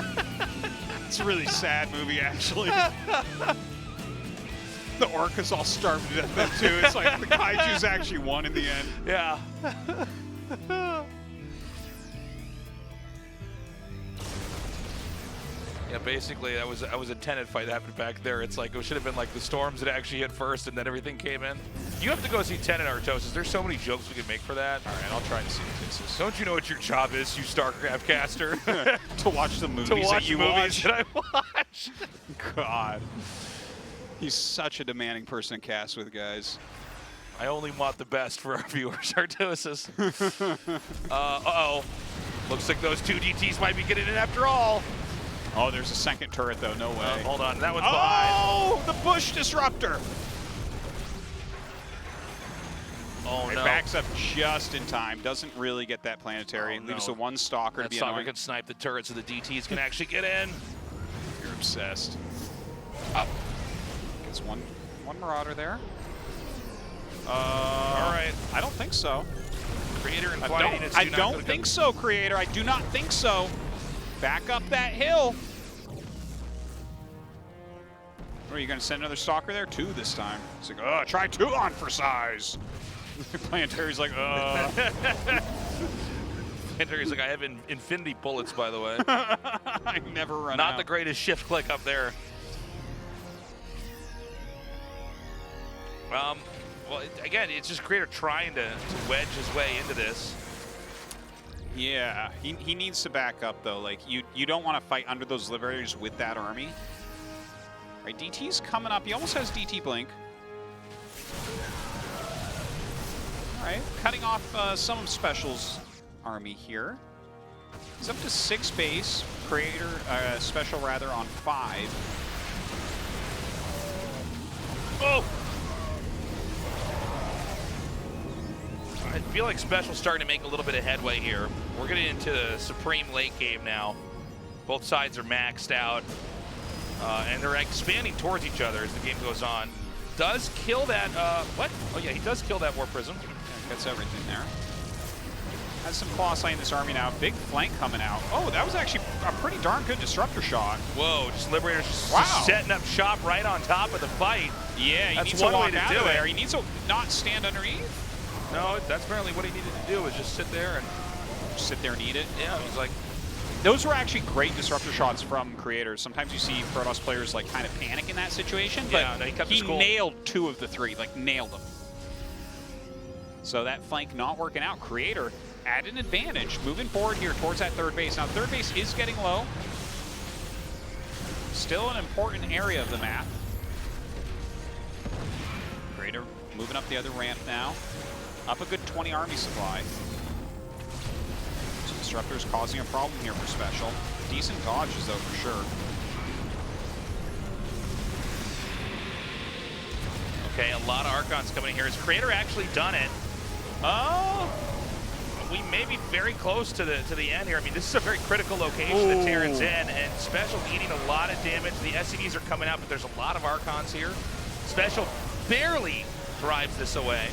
It's a really sad movie, actually. The orcas all starved to death, too. It's like the kaijus actually won in the end. Yeah. Yeah, basically, that was a Tenet fight that happened back there. It's like, it should have been like the storms that actually hit first and then everything came in. You have to go see Tenet, Artosis. There's so many jokes we can make for that. All right, I'll try to see this. Don't you know what your job is, you StarCraft caster? To watch the movies to watch that you movies watch. that I watch. God. He's such a demanding person to cast with, guys. I only want the best for our viewers, Artosis. Uh-oh. Looks like those 2 DTs might be getting in after all. Oh, there's a second turret, though. No way. Hold on. That one's behind. Oh, the bush disruptor. Oh, It no. backs up just in time. Doesn't really get that planetary. Oh, Leaves no. a 1 stalker to That be stalker annoying. can snipe the turret so the DTs can actually get in. You're obsessed. Oh. Gets one Marauder there. All right. I don't think so. Creator and I Flight. don't think so, Creator. I do not think so. Back up that hill. What, are you going to send another stalker there? 2 this time. It's like, try 2 on for size. Planetary's like, Planetary's like, I have infinity bullets, by the way. I never run Not out. the greatest shift click up there. Well, again, it's just Creator trying to wedge his way into this. Yeah, he needs to back up, though. Like, you don't want to fight under those Liberators with that army. Right, DT's coming up. He almost has DT blink. All right, cutting off some of SpeCial's army here. He's up to 6 base. Creator, SpeCial rather, on 5. Oh! I feel like SpeCial's starting to make a little bit of headway here. We're getting into the supreme late game now. Both sides are maxed out. And they're expanding towards each other as the game goes on. Does kill that, what? Oh yeah, he does kill that War Prism. Yeah, gets everything there. has some Colossi in this army now. Big flank coming out. Oh, that was actually a pretty darn good disruptor shot. Whoa, just Liberators just Wow. setting up shop right on top of the fight. Yeah, he That's needs one to way walk to out do of it. there. He needs to not stand underneath. No, that's apparently what he needed to do, was just sit there and, Just sit there and eat it. yeah, he's like, Those were actually great disruptor shots from creators. Sometimes you see Protoss players like kind of panic in that situation, but Yeah, no, he kept he his cool. nailed 2 of the 3, like nailed them. So that flank not working out. Creator at an advantage, moving forward here towards that third base. Now third base is getting low. Still an important area of the map. Creator moving up the other ramp now. Up a good 20 army supply. So Disruptor's causing a problem here for SpeCial. Decent dodges though for sure. okay, a lot of Archons coming in here. Has Creator actually done it? Oh, we may be very close to the end here. I mean, this is a very critical location that Terran's in, and SpeCial's eating a lot of damage. The SCVs are coming out, but there's a lot of Archons here. SpeCial barely drives this away.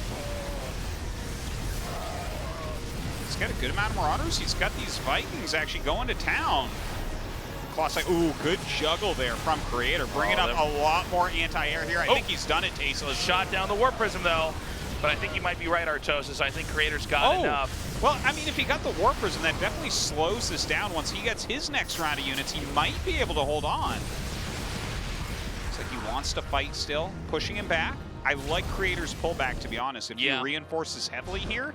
He's got a good amount of Marauders. He's got these Vikings actually going to town. Colossi, ooh, good juggle there from Creator. Bringing up a lot more anti-air here. I think he's done it, Tasteless. Shot down the Warp Prism, though. But I think you might be right, Artosis. I think Creator's got enough. Well, I mean, if he got the Warp Prism, that definitely slows this down. Once he gets his next round of units, he might be able to hold on. Looks like he wants to fight still, pushing him back. I like Creator's pullback, to be honest. If he reinforces heavily here,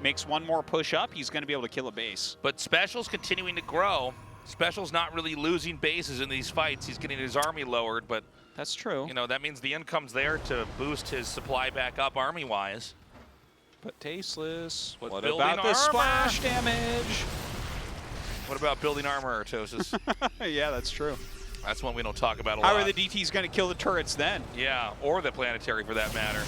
makes one more push up, he's going to be able to kill a base. But SpeCial's continuing to grow. SpeCial's not really losing bases in these fights. He's getting his army lowered, but that's true. You know, that means the income's there to boost his supply back up army-wise. But Tasteless, what building about the armor? splash damage? What about building armor, Artosis? Yeah, that's true. That's one we don't talk about a lot. How are the DTs going to kill the turrets then? Yeah, or the planetary for that matter.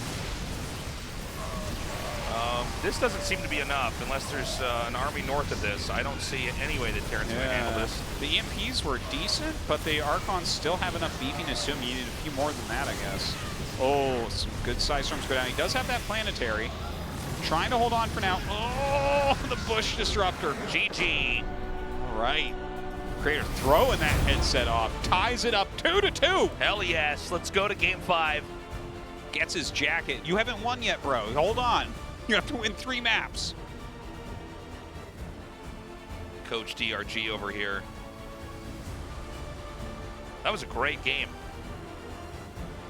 This doesn't seem to be enough unless there's an army north of this. I don't see any way that Terran's going to handle this. The EMPs were decent, but the Archons still have enough beefiness to him. He needed a few more than that, I guess. Oh, some good size storms go down. He does have that planetary. Trying to hold on for now. Oh, the Bush Disruptor. GG. All right. Creator throwing that headset off. Ties it up 2-2. Hell yes. Let's go to game 5. Gets his jacket. You haven't won yet, bro. Hold on. You have to win 3 maps. Coach DRG over here. That was a great game.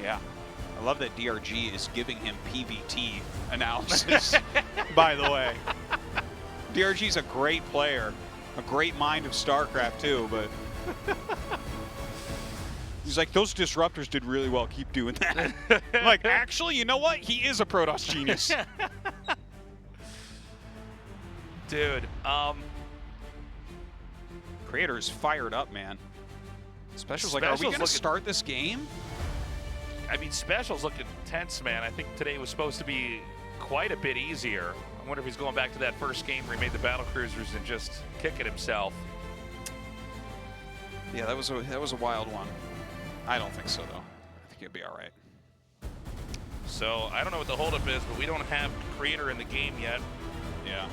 Yeah. I love that DRG is giving him PVT analysis, by the way. DRG's a great player. A great mind of StarCraft, too, but... He's like, those disruptors did really well. Keep doing that. I'm like, actually, you know what? He is a Protoss genius. Dude, Creator's fired up, man. SpeCial's like, are we going to start this game? I mean, SpeCial's looking tense, man. I think today was supposed to be quite a bit easier. I wonder if he's going back to that first game where he made the Battlecruisers and just kick it himself. Yeah, that was a wild one. I don't think so, though. I think it'll be all right. So, I don't know what the holdup is, but we don't have Creator in the game yet. Yeah.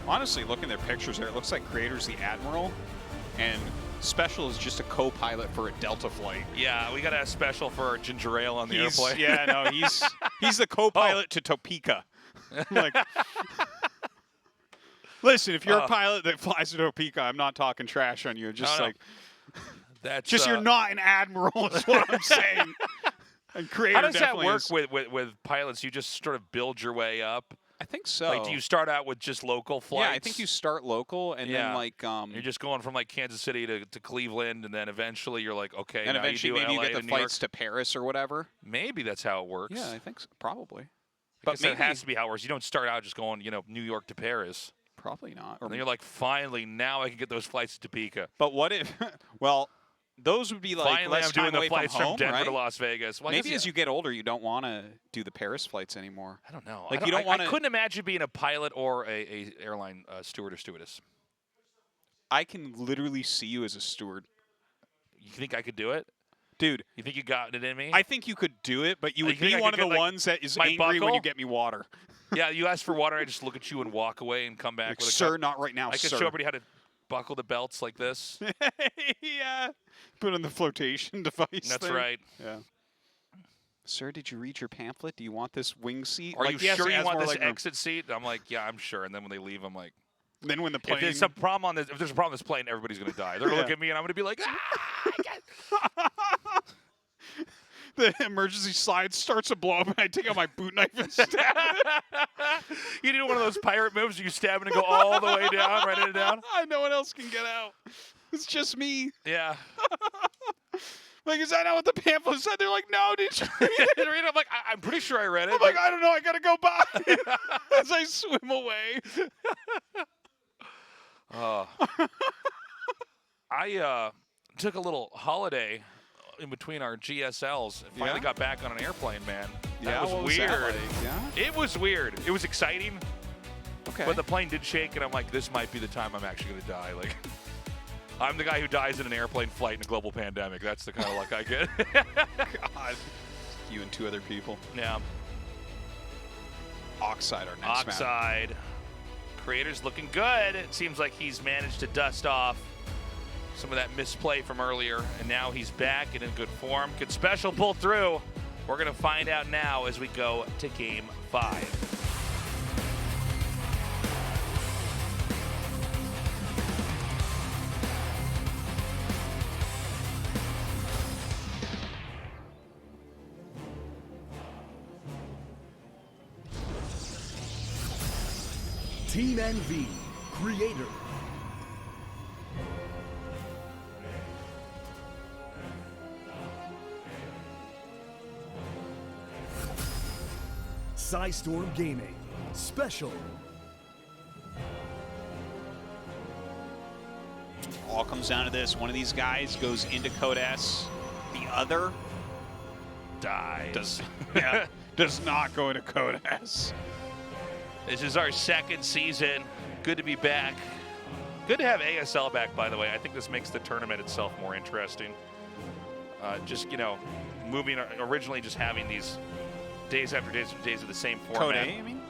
Honestly, looking at their pictures there, it looks like Creator's the Admiral, and SpeCial is just a co-pilot for a Delta flight. Yeah, we got to have SpeCial for our ginger ale on the airplane. Yeah, no, he's the co-pilot to Topeka. Like, listen, if you're a pilot that flies to Topeka, I'm not talking trash on you. Just that's just you're not an admiral is what I'm saying. And Creator how does that work is. with pilots? You just sort of build your way up? I think so. Like, do you start out with just local flights? Yeah, I think you start local, and then like you're just going from like Kansas City to Cleveland, and then eventually you're like, okay, and now eventually you do maybe LA you get the New York. flights to Paris or whatever. Maybe that's how it works. Yeah, I think so. Probably. But maybe it has to be how it works. You don't start out just going, New York to Paris. Probably not. And then you're like, finally, now I can get those flights to Topeka. But what if? Well, those would be like finally, less I'm doing time the away flights from home, Denver right? to Las Vegas. Well, Maybe as you get older, you don't want to do the Paris flights anymore. I don't know. Like you don't want to. I couldn't imagine being a pilot or a airline steward or stewardess. I can literally see you as a steward. You think I could do it? Dude, you think you got it in me? I think you could do it, but you would be one of the ones that is angry when you get me water. Yeah, you ask for water, I just look at you and walk away and come back Like, with a sir, cup. not right now, I can sir. show everybody how to buckle the belts like this. Yeah. Put on the flotation device. That's thing. right. Yeah. Sir, did you read your pamphlet? Do you want this wing seat? Are Like, you yes, sure it you has want more this legroom. exit seat? I'm like, yeah, I'm sure. And then when they leave, I'm like, Then when the plane... if there's a problem on this, if there's a problem on this plane, everybody's gonna die. They're gonna look at me and I'm gonna be like, ah! I can't. The emergency slide starts to blow up, and I take out my boot knife and stab it. You do one of those pirate moves, you stab it and go all the way down, right in and down. No one else can get out. It's just me. Yeah. Like, is that not what the pamphlet said? They're like, no, did you read it? I'm like, I'm pretty sure I read it. I'm like, I don't know. I got to go by as I swim away. I took a little holiday in between our GSLs and finally got back on an airplane, man. That was what weird. that like? Yeah? It was weird. It was exciting, Okay. but the plane did shake, and I'm like, this might be the time I'm actually going to die. Like, I'm the guy who dies in an airplane flight in a global pandemic. That's the kind of luck I get. God. You and 2 other people. Yeah. Oxide, our next match. Oxide. Creator's looking good. It seems like he's managed to dust off some of that misplay from earlier, and now he's back and in good form. Could SpeCial pull through? We're going to find out now as we go to Game 5. Team NV, Creator. Storm Gaming, SpeCial. All comes down to this. One of these guys goes into Code S. The other Dies. does not go into Code S. This is our second season. Good to be back. Good to have ASL back, by the way. I think this makes the tournament itself more interesting. Just, you know, moving, originally just having these days after days of the same format. Code A, you mean?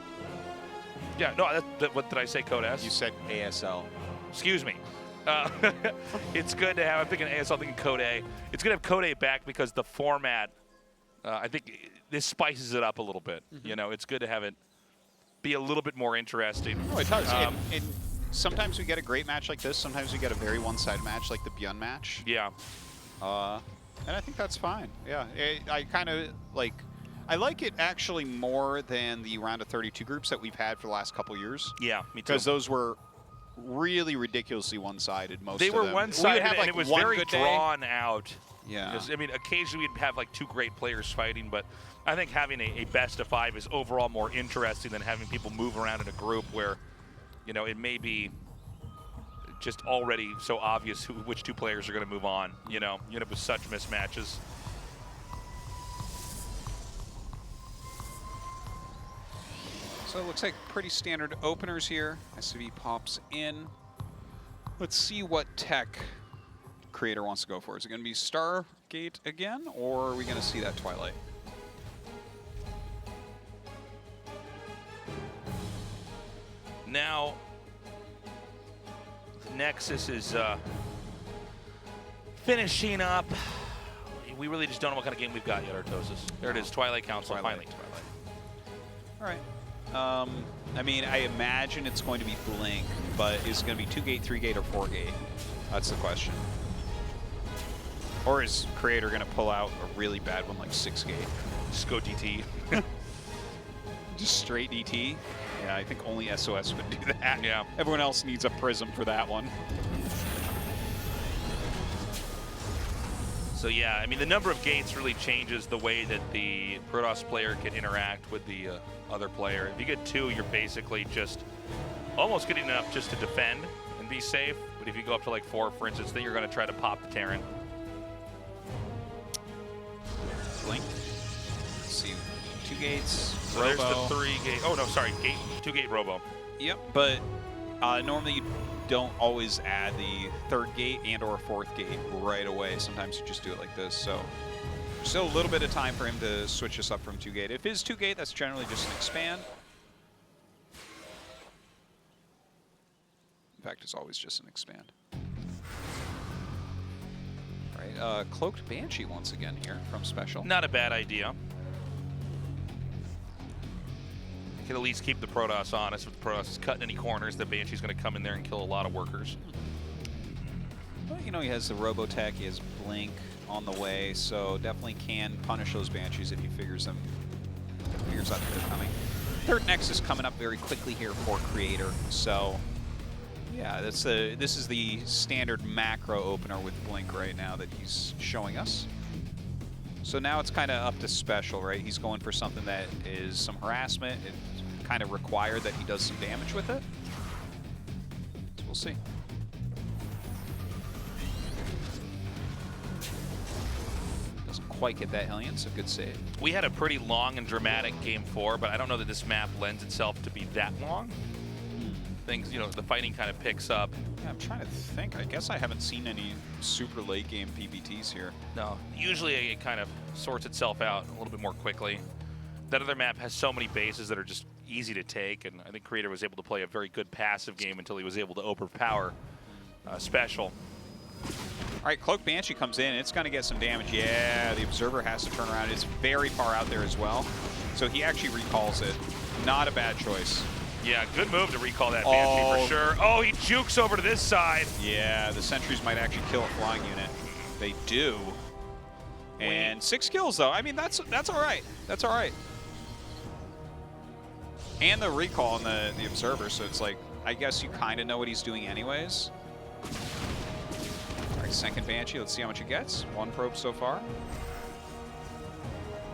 Yeah, no, what did I say, Code S? You said ASL. Excuse me. It's good to have, I'm thinking ASL, I'm thinking Code A. It's good to have Code A back because the format, I think this spices it up a little bit. You know, it's good to have it be a little bit more interesting. Oh, it does. And sometimes we get a great match like this. Sometimes we get a very one-sided match like the ByuN match. Yeah. And I think that's fine. Yeah, I kind of like... I like it actually more than the round of 32 groups that we've had for the last couple years. Yeah, me too. Because those were really ridiculously one-sided, most they of were them. one-sided, have, like, and it was one very good day. drawn out. Yeah. Because, I mean, occasionally we'd have like 2 great players fighting, but I think having a best of 5 is overall more interesting than having people move around in a group where, you know, it may be just already so obvious which 2 players are going to move on. You know, you end up with such mismatches. So it looks like pretty standard openers here. SCV pops in. Let's see what tech Creator wants to go for. Is it going to be Stargate again, or are we going to see that Twilight? Now, the Nexus is finishing up. We really just don't know what kind of game we've got yet, Artosis. There it is, Twilight Council, finally. All right. I mean, I imagine it's going to be Blink, but is it going to be 2-gate, 3-gate, or 4-gate? That's the question. Or is Creator going to pull out a really bad one like 6-gate? Just go DT. Just straight DT? Yeah, I think only SOS would do that. Yeah. Everyone else needs a Prism for that one. So yeah, I mean, the number of gates really changes the way that the Protoss player can interact with the other player. If you get 2, you're basically just almost getting enough just to defend and be safe. But if you go up to like 4, for instance, then you're going to try to pop the Terran. Blink. Let's see, 2 gates. So there's the 3-gate. Oh no, sorry, 2-gate Robo. Yep, but normally you don't always add the 3rd gate and or 4th gate right away. Sometimes you just do it like this. So still a little bit of time for him to switch us up from 2-gate. If it is 2-gate, that's generally just an expand. In fact, it's always just an expand. Right, Cloaked Banshee once again here from SpeCial. Not a bad idea. You can at least keep the Protoss honest. If the Protoss is cutting any corners, the Banshee's going to come in there and kill a lot of workers. Well, you know, he has the Robotech, he has Blink on the way, so definitely can punish those Banshees if he figures out that they're coming. Third Nexus coming up very quickly here for Creator, so yeah, this is the standard macro opener with Blink right now that he's showing us. So now it's kind of up to SpeCial, right? He's going for something that is some harassment. It's kind of required that he does some damage with it. So we'll see. Quite get that Hellion, so good save. We had a pretty long and dramatic game 4, but I don't know that this map lends itself to be that long. Things, you know, the fighting kind of picks up. Yeah, I'm trying to think. I guess I haven't seen any super late game PBTs here. No, usually it kind of sorts itself out a little bit more quickly. That other map has so many bases that are just easy to take, and I think Creator was able to play a very good passive game until he was able to overpower SpeCial. All right, Cloak Banshee comes in. It's going to get some damage. Yeah, the Observer has to turn around. It's very far out there as well. So he actually recalls it. Not a bad choice. Yeah, good move to recall that Banshee for sure. Oh, he jukes over to this side. Yeah, the sentries might actually kill a flying unit. They do. And 6 kills, though. I mean, that's all right. That's all right. And the recall on the Observer, so it's like, I guess you kind of know what he's doing anyways. Second Banshee, let's see how much it gets. 1 probe so far.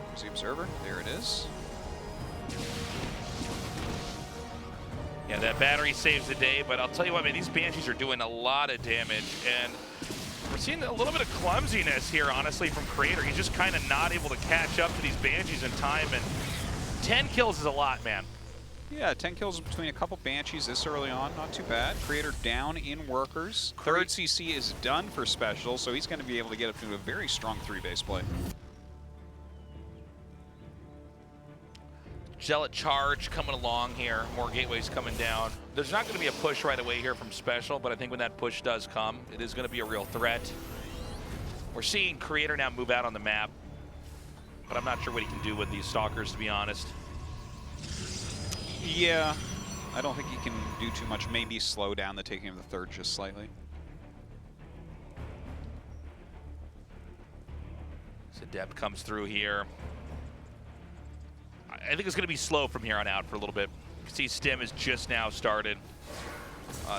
There's the Observer, there it is. Yeah, that battery saves the day, but I'll tell you what, man, these Banshees are doing a lot of damage, and we're seeing a little bit of clumsiness here, honestly, from Creator. He's just kind of not able to catch up to these Banshees in time, and 10 kills is a lot, man. Yeah, 10 kills between a couple Banshees this early on, not too bad. Creator down in workers. Third CC is done for SpeCial, so he's going to be able to get up to a very strong 3-base play. Zealot charge coming along here. More gateways coming down. There's not going to be a push right away here from SpeCial, but I think when that push does come, it is going to be a real threat. We're seeing Creator now move out on the map, but I'm not sure what he can do with these Stalkers, to be honest. Yeah, I don't think he can do too much. Maybe slow down the taking of the third just slightly. Adept comes through here. I think it's going to be slow from here on out for a little bit. You can see Stim is just now started.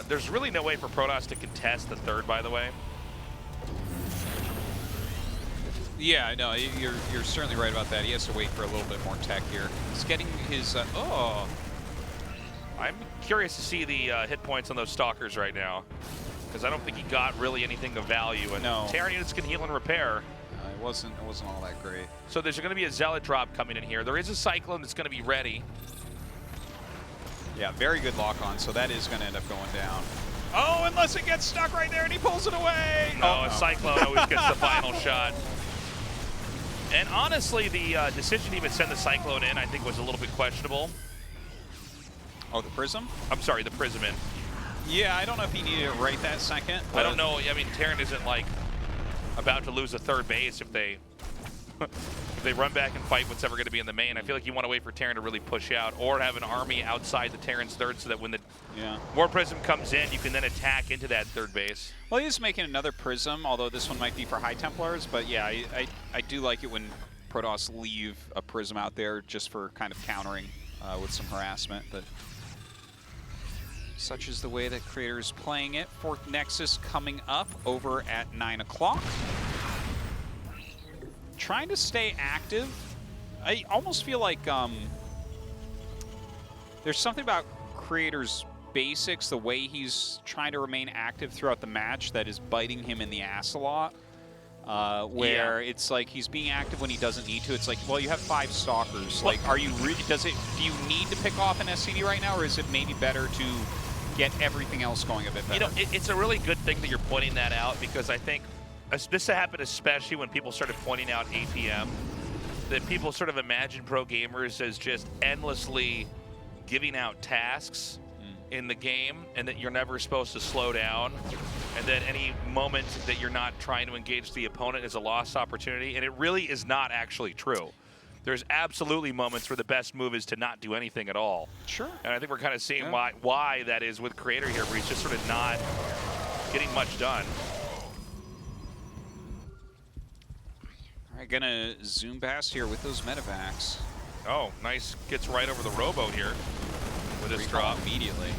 There's really no way for Protoss to contest the third, by the way. Yeah, no, you're certainly right about that. He has to wait for a little bit more tech here. He's getting his, oh. I'm curious to see the hit points on those Stalkers right now, because I don't think he got really anything of value. And no. Terran units can heal and repair. It wasn't all that great. So there's going to be a Zealot drop coming in here. There is a Cyclone that's going to be ready. Yeah, very good lock on, so that is going to end up going down. Oh, unless it gets stuck right there and he pulls it away. No, a Cyclone always gets the final shot. And honestly, the decision to even send the Cyclone in, I think, was a little bit questionable. Oh, the Prism? I'm sorry, the Prism in. Yeah, I don't know if he needed it right that second. I don't know. I mean, Terran isn't, like, about to lose a third base if they if they run back and fight what's ever going to be in the main. I feel like you want to wait for Terran to really push out or have an army outside the Terran's third so that when the more Prism comes in, you can then attack into that third base. Well, he is making another Prism, although this one might be for High Templars. But yeah, I do like it when Protoss leave a Prism out there just for kind of countering with some harassment. But such is the way that Creator is playing it. Fourth Nexus coming up over at 9 o'clock. Trying to stay active. I almost feel like there's something about Creator's basics, the way he's trying to remain active throughout the match, that is biting him in the ass a lot. Where it's like he's being active when he doesn't need to. It's like, well, you have 5 Stalkers. Like, are you do you need to pick off an SCD right now, or is it maybe better to get everything else going a bit better? You know, it's a really good thing that you're pointing that out, because I think this happened especially when people started pointing out APM, that people sort of imagine pro gamers as just endlessly giving out tasks. in the game, and that you're never supposed to slow down, and that any moment that you're not trying to engage the opponent is a lost opportunity, and it really is not actually true. There's absolutely moments where the best move is to not do anything at all. Sure. And I think we're kind of seeing why that is with Creator here, where he's just sort of not getting much done. All right, gonna zoom past here with those medevacs. Oh, nice. Gets right over the rowboat here with his drop. Immediately.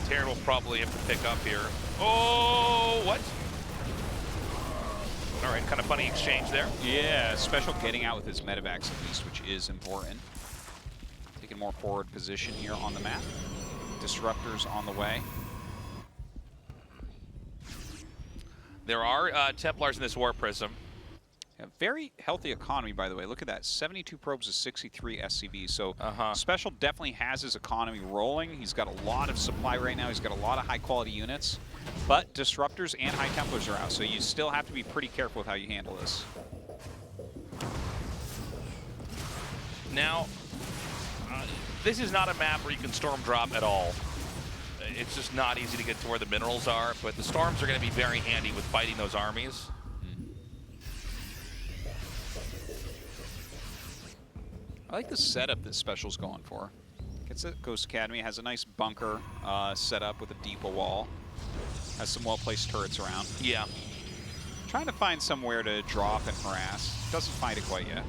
Terran will probably have to pick up here. Oh, what? All right, kind of funny exchange there. Yeah, SpeCial getting out with his medevacs at least, which is important. Taking more forward position here on the map. Disruptors on the way. There are Templars in this War Prism. Yeah, very healthy economy, by the way. Look at that, 72 probes to 63 SCV. So SpeCial definitely has his economy rolling. He's got a lot of supply right now. He's got a lot of high-quality units. But Disruptors and High Templars are out, so you still have to be pretty careful with how you handle this. Now, this is not a map where you can storm drop at all. It's just not easy to get to where the minerals are, but the storms are going to be very handy with fighting those armies. I like the setup that SpeCial's going for. Gets it, Ghost Academy, has a nice bunker set up with a depot wall. Has some well-placed turrets around. Yeah. Trying to find somewhere to drop and harass. Doesn't find it quite yet.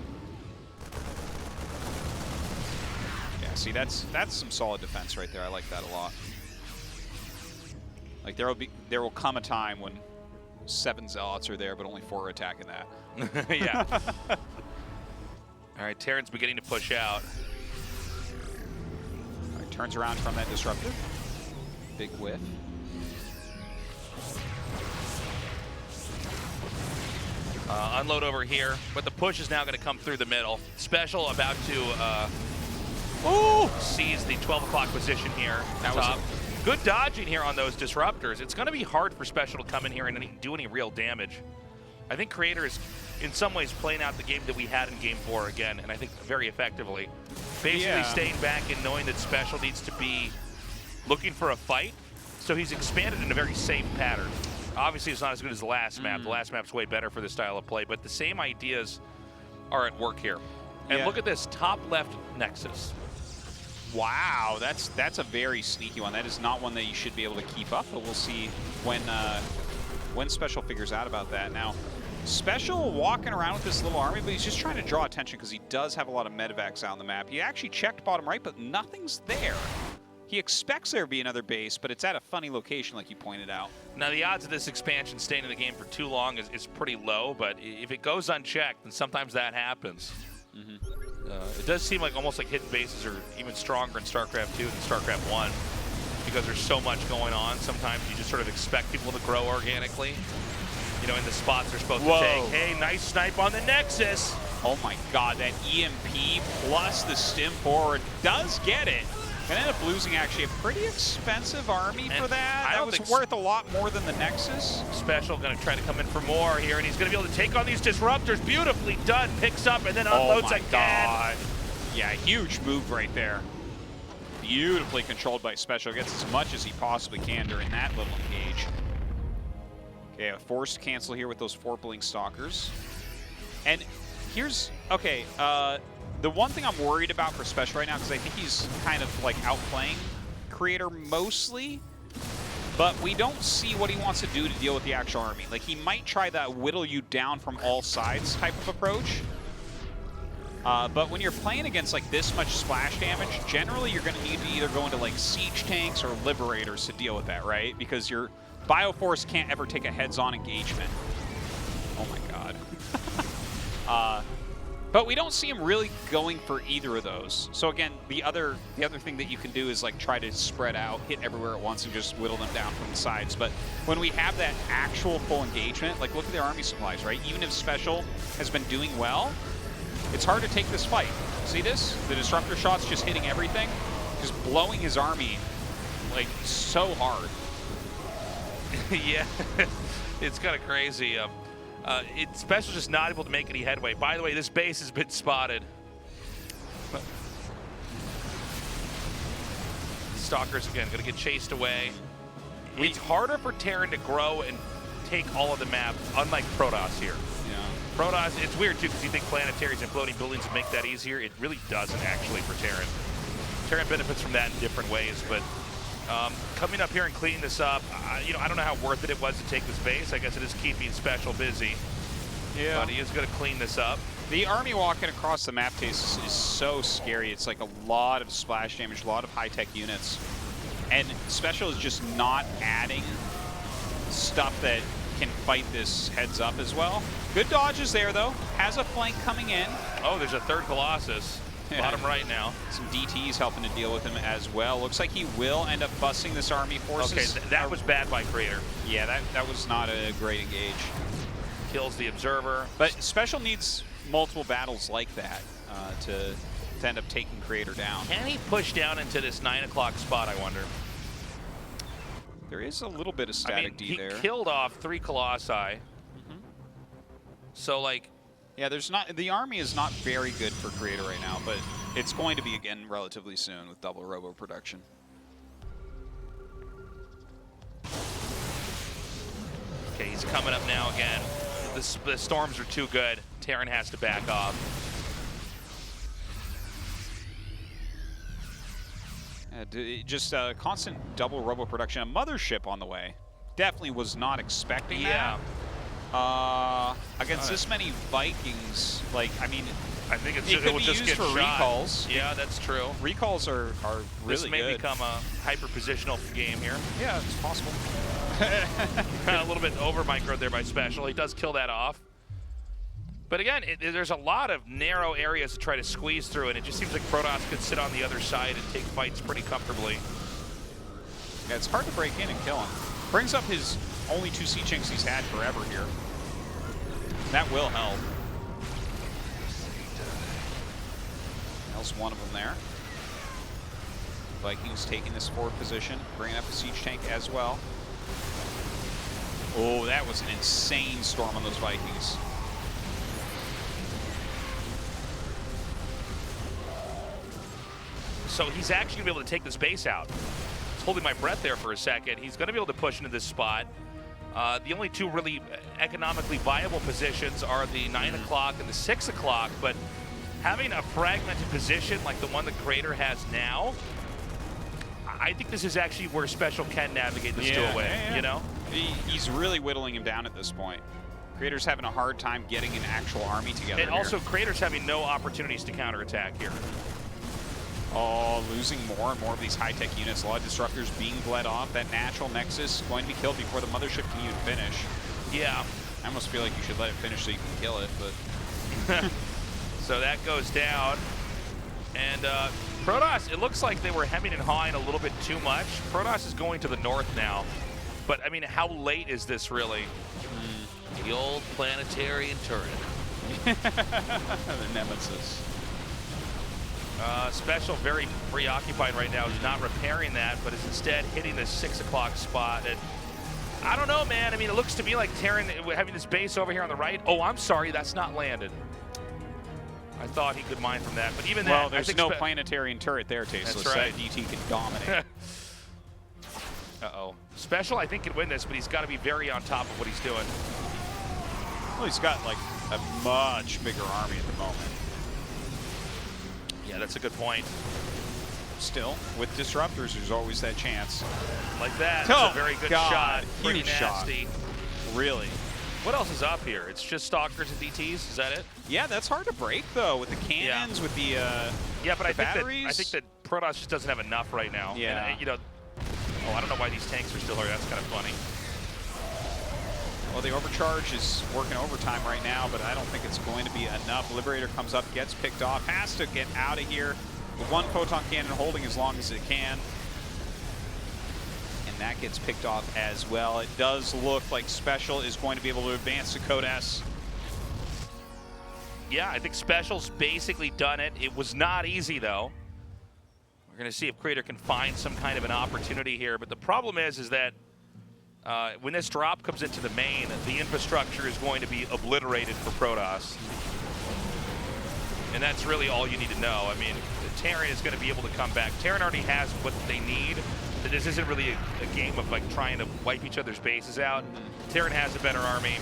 Yeah, see, that's some solid defense right there. I like that a lot. Like there will come a time when 7 zealots are there, but only 4 are attacking that. Yeah. All right, Terran's beginning to push out. All right, turns around from that disruptor. Big whiff. Unload over here, but the push is now going to come through the middle. SpeCial about to seize the 12 o'clock position here. That was good dodging here on those disruptors. It's going to be hard for SpeCial to come in here and do any real damage. I think Creator is, in some ways, playing out the game that we had in Game 4 again, and I think very effectively. Basically staying back and knowing that SpeCial needs to be looking for a fight, so he's expanded in a very safe pattern. Obviously, it's not as good as the last map. The last map's way better for this style of play, but the same ideas are at work here. And look at this top left Nexus. Wow, that's a very sneaky one. That is not one that you should be able to keep up, but we'll see when SpeCial figures out about that. Now, SpeCial walking around with this little army, but he's just trying to draw attention because he does have a lot of medevacs out on the map. He actually checked bottom right, but nothing's there. He expects there to be another base, but it's at a funny location, like you pointed out. Now, the odds of this expansion staying in the game for too long is pretty low, but if it goes unchecked, then sometimes that happens. It does seem like almost like hidden bases are even stronger in StarCraft 2 than StarCraft 1 because there's so much going on. Sometimes you just sort of expect people to grow organically, you know, in the spots they're supposed to take. Hey, nice snipe on the Nexus. Oh my God, that EMP plus the stim forward does get it. Gonna end up losing actually a pretty expensive army for that. That was worth a lot more than the Nexus. SpeCial gonna try to come in for more here, and he's gonna be able to take on these disruptors. Beautifully done. Picks up and then unloads again. God. Yeah, huge move right there. Beautifully controlled by SpeCial. Gets as much as he possibly can during that little engage. Okay, a forced cancel here with those 4 Blink Stalkers. And here's, okay, the one thing I'm worried about for SpeCial right now, because I think he's kind of like outplaying Creator mostly, but we don't see what he wants to do to deal with the actual army. Like, he might try that whittle you down from all sides type of approach. But when you're playing against like this much splash damage, generally you're going to need to either go into like siege tanks or liberators to deal with that, right? Because your Bioforce can't ever take a heads-on engagement. Oh my God. But we don't see him really going for either of those. So again, the other thing that you can do is like try to spread out, hit everywhere at once, and just whittle them down from the sides. But when we have that actual full engagement, like look at their army supplies, right? Even if SpeCial has been doing well, it's hard to take this fight. See this? The disruptor shots just hitting everything, just blowing his army like so hard. Yeah, it's kind of crazy. SpeCial's just not able to make any headway. By the way, this base has been spotted. Stalker's, again, going to get chased away. It's harder for Terran to grow and take all of the map, unlike Protoss here. Yeah. Protoss, it's weird too, because you think planetaries and floating buildings would make that easier. It really doesn't, actually, for Terran. Terran benefits from that in different ways, but coming up here and cleaning this up, you know, I don't know how worth it was to take this base. I guess it is keeping SpeCial busy. Yeah. But he is going to clean this up. The army walking across the map taste is so scary. It's like a lot of splash damage, a lot of high-tech units. And SpeCial is just not adding stuff that can fight this heads up as well. Good dodges there, though. Has a flank coming in. Oh, there's a third Colossus. Bottom right now. Some DTs helping to deal with him as well. Looks like he will end up busting this army forces. Okay, that was bad by Creator. Yeah, that was not a great engage. Kills the Observer. But SpeCial needs multiple battles like that to end up taking Creator down. Can he push down into this 9 o'clock spot, I wonder? There is a little bit of static D there. He killed off 3 Colossi. So, like... Yeah, the army is not very good for Creator right now, but it's going to be again relatively soon with double robo production. Okay, he's coming up now again. The storms are too good. Terran has to back off. Just constant double robo production. A mothership on the way. Definitely was not expecting that. Against this many Vikings, like, I mean, I think it could be used for recalls. Yeah, that's true. Recalls are really This may good. become a hyper-positional game here. Yeah, it's possible. A little bit over-microed there by SpeCial. He does kill that off. But again, there's a lot of narrow areas to try to squeeze through, and it just seems like Protoss could sit on the other side and take fights pretty comfortably. Yeah, it's hard to break in and kill him. Brings up his only 2 sea chinks he's had forever here. That will help. Nails one of them there. Vikings taking this forward position, bringing up a siege tank as well. Oh, that was an insane storm on those Vikings. So he's actually going to be able to take this base out. I was holding my breath there for a second. He's going to be able to push into this spot. The only 2 really economically viable positions are the 9 o'clock and the 6 o'clock, but having a fragmented position like the one the Creator has now, I think this is actually where SpeCial can navigate this 2 away, you know? He's really whittling him down at this point. Creator's having a hard time getting an actual army together. And also, Creator's having no opportunities to counterattack here. Oh, losing more and more of these high-tech units. A lot of disruptors being bled off. That natural nexus going to be killed before the mothership can even finish. Yeah. I almost feel like you should let it finish so you can kill it, but... So that goes down. And Protoss, it looks like they were hemming and hawing a little bit too much. Protoss is going to the north now. But, I mean, how late is this really? The old planetary turret. The nemesis. SpeCial very preoccupied right now. He's not repairing that, but is instead hitting the 6 o'clock spot. And I don't know, man. I mean, it looks to me like Terran having this base over here on the right. Oh, I'm sorry, that's not landed. I thought he could mine from that, but even that. Well, there's no planetary turret there, Tasteless. That's right. DT can dominate. Uh-oh. SpeCial, I think, can win this, but he's got to be very on top of what he's doing. Well, he's got, like, a much bigger army at the moment. Yeah, that's a good point. Still, with disruptors, there's always that chance. Like that. That's a very good shot. Pretty Huge nasty. Shot. Really. What else is up here? It's just Stalkers and DTs? Is that it? Yeah, that's hard to break, though, with the cannons, with the yeah, but I batteries. think that Protoss just doesn't have enough right now. Yeah. And, you know, oh, I don't know why these tanks are still here. That's kind of funny. Well, the overcharge is working overtime right now, but I don't think it's going to be enough. Liberator comes up, gets picked off, has to get out of here. With 1 photon cannon holding as long as it can. And that gets picked off as well. It does look like SpeCial is going to be able to advance to Code S. Yeah, I think SpeCial's basically done it. It was not easy, though. We're going to see if Creator can find some kind of an opportunity here. But the problem is that when this drop comes into the main, the infrastructure is going to be obliterated for Protoss. And that's really all you need to know. I mean, Terran is going to be able to come back. Terran already has what they need. This isn't really a game of like trying to wipe each other's bases out. Terran has a better army.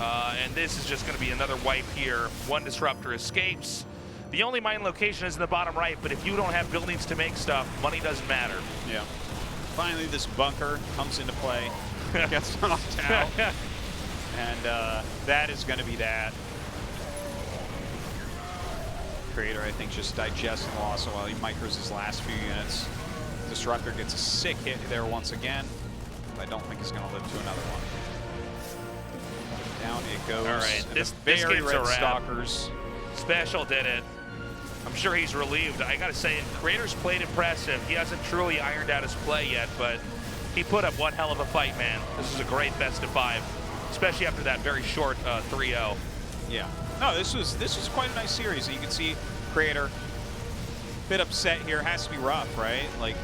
And this is just going to be another wipe here. One disruptor escapes. The only mine location is in the bottom right, but if you don't have buildings to make stuff, money doesn't matter. Yeah. Finally, this bunker comes into play. Gets knocked out. And that is going to be that. Creator, I think, just digests the loss while he micros his last few units. Disruptor gets a sick hit there once again. I don't think he's going to live to another one. Down it goes. All right, And this very game's red a wrap. Stalkers. SpeCial did it. I'm sure he's relieved. I gotta say, Creator's played impressive. He hasn't truly ironed out his play yet, but he put up one hell of a fight, man. This is a great best of 5, especially after that very short 3-0. Yeah. No, this was quite a nice series. You can see Creator bit upset here. Has to be rough, right? Like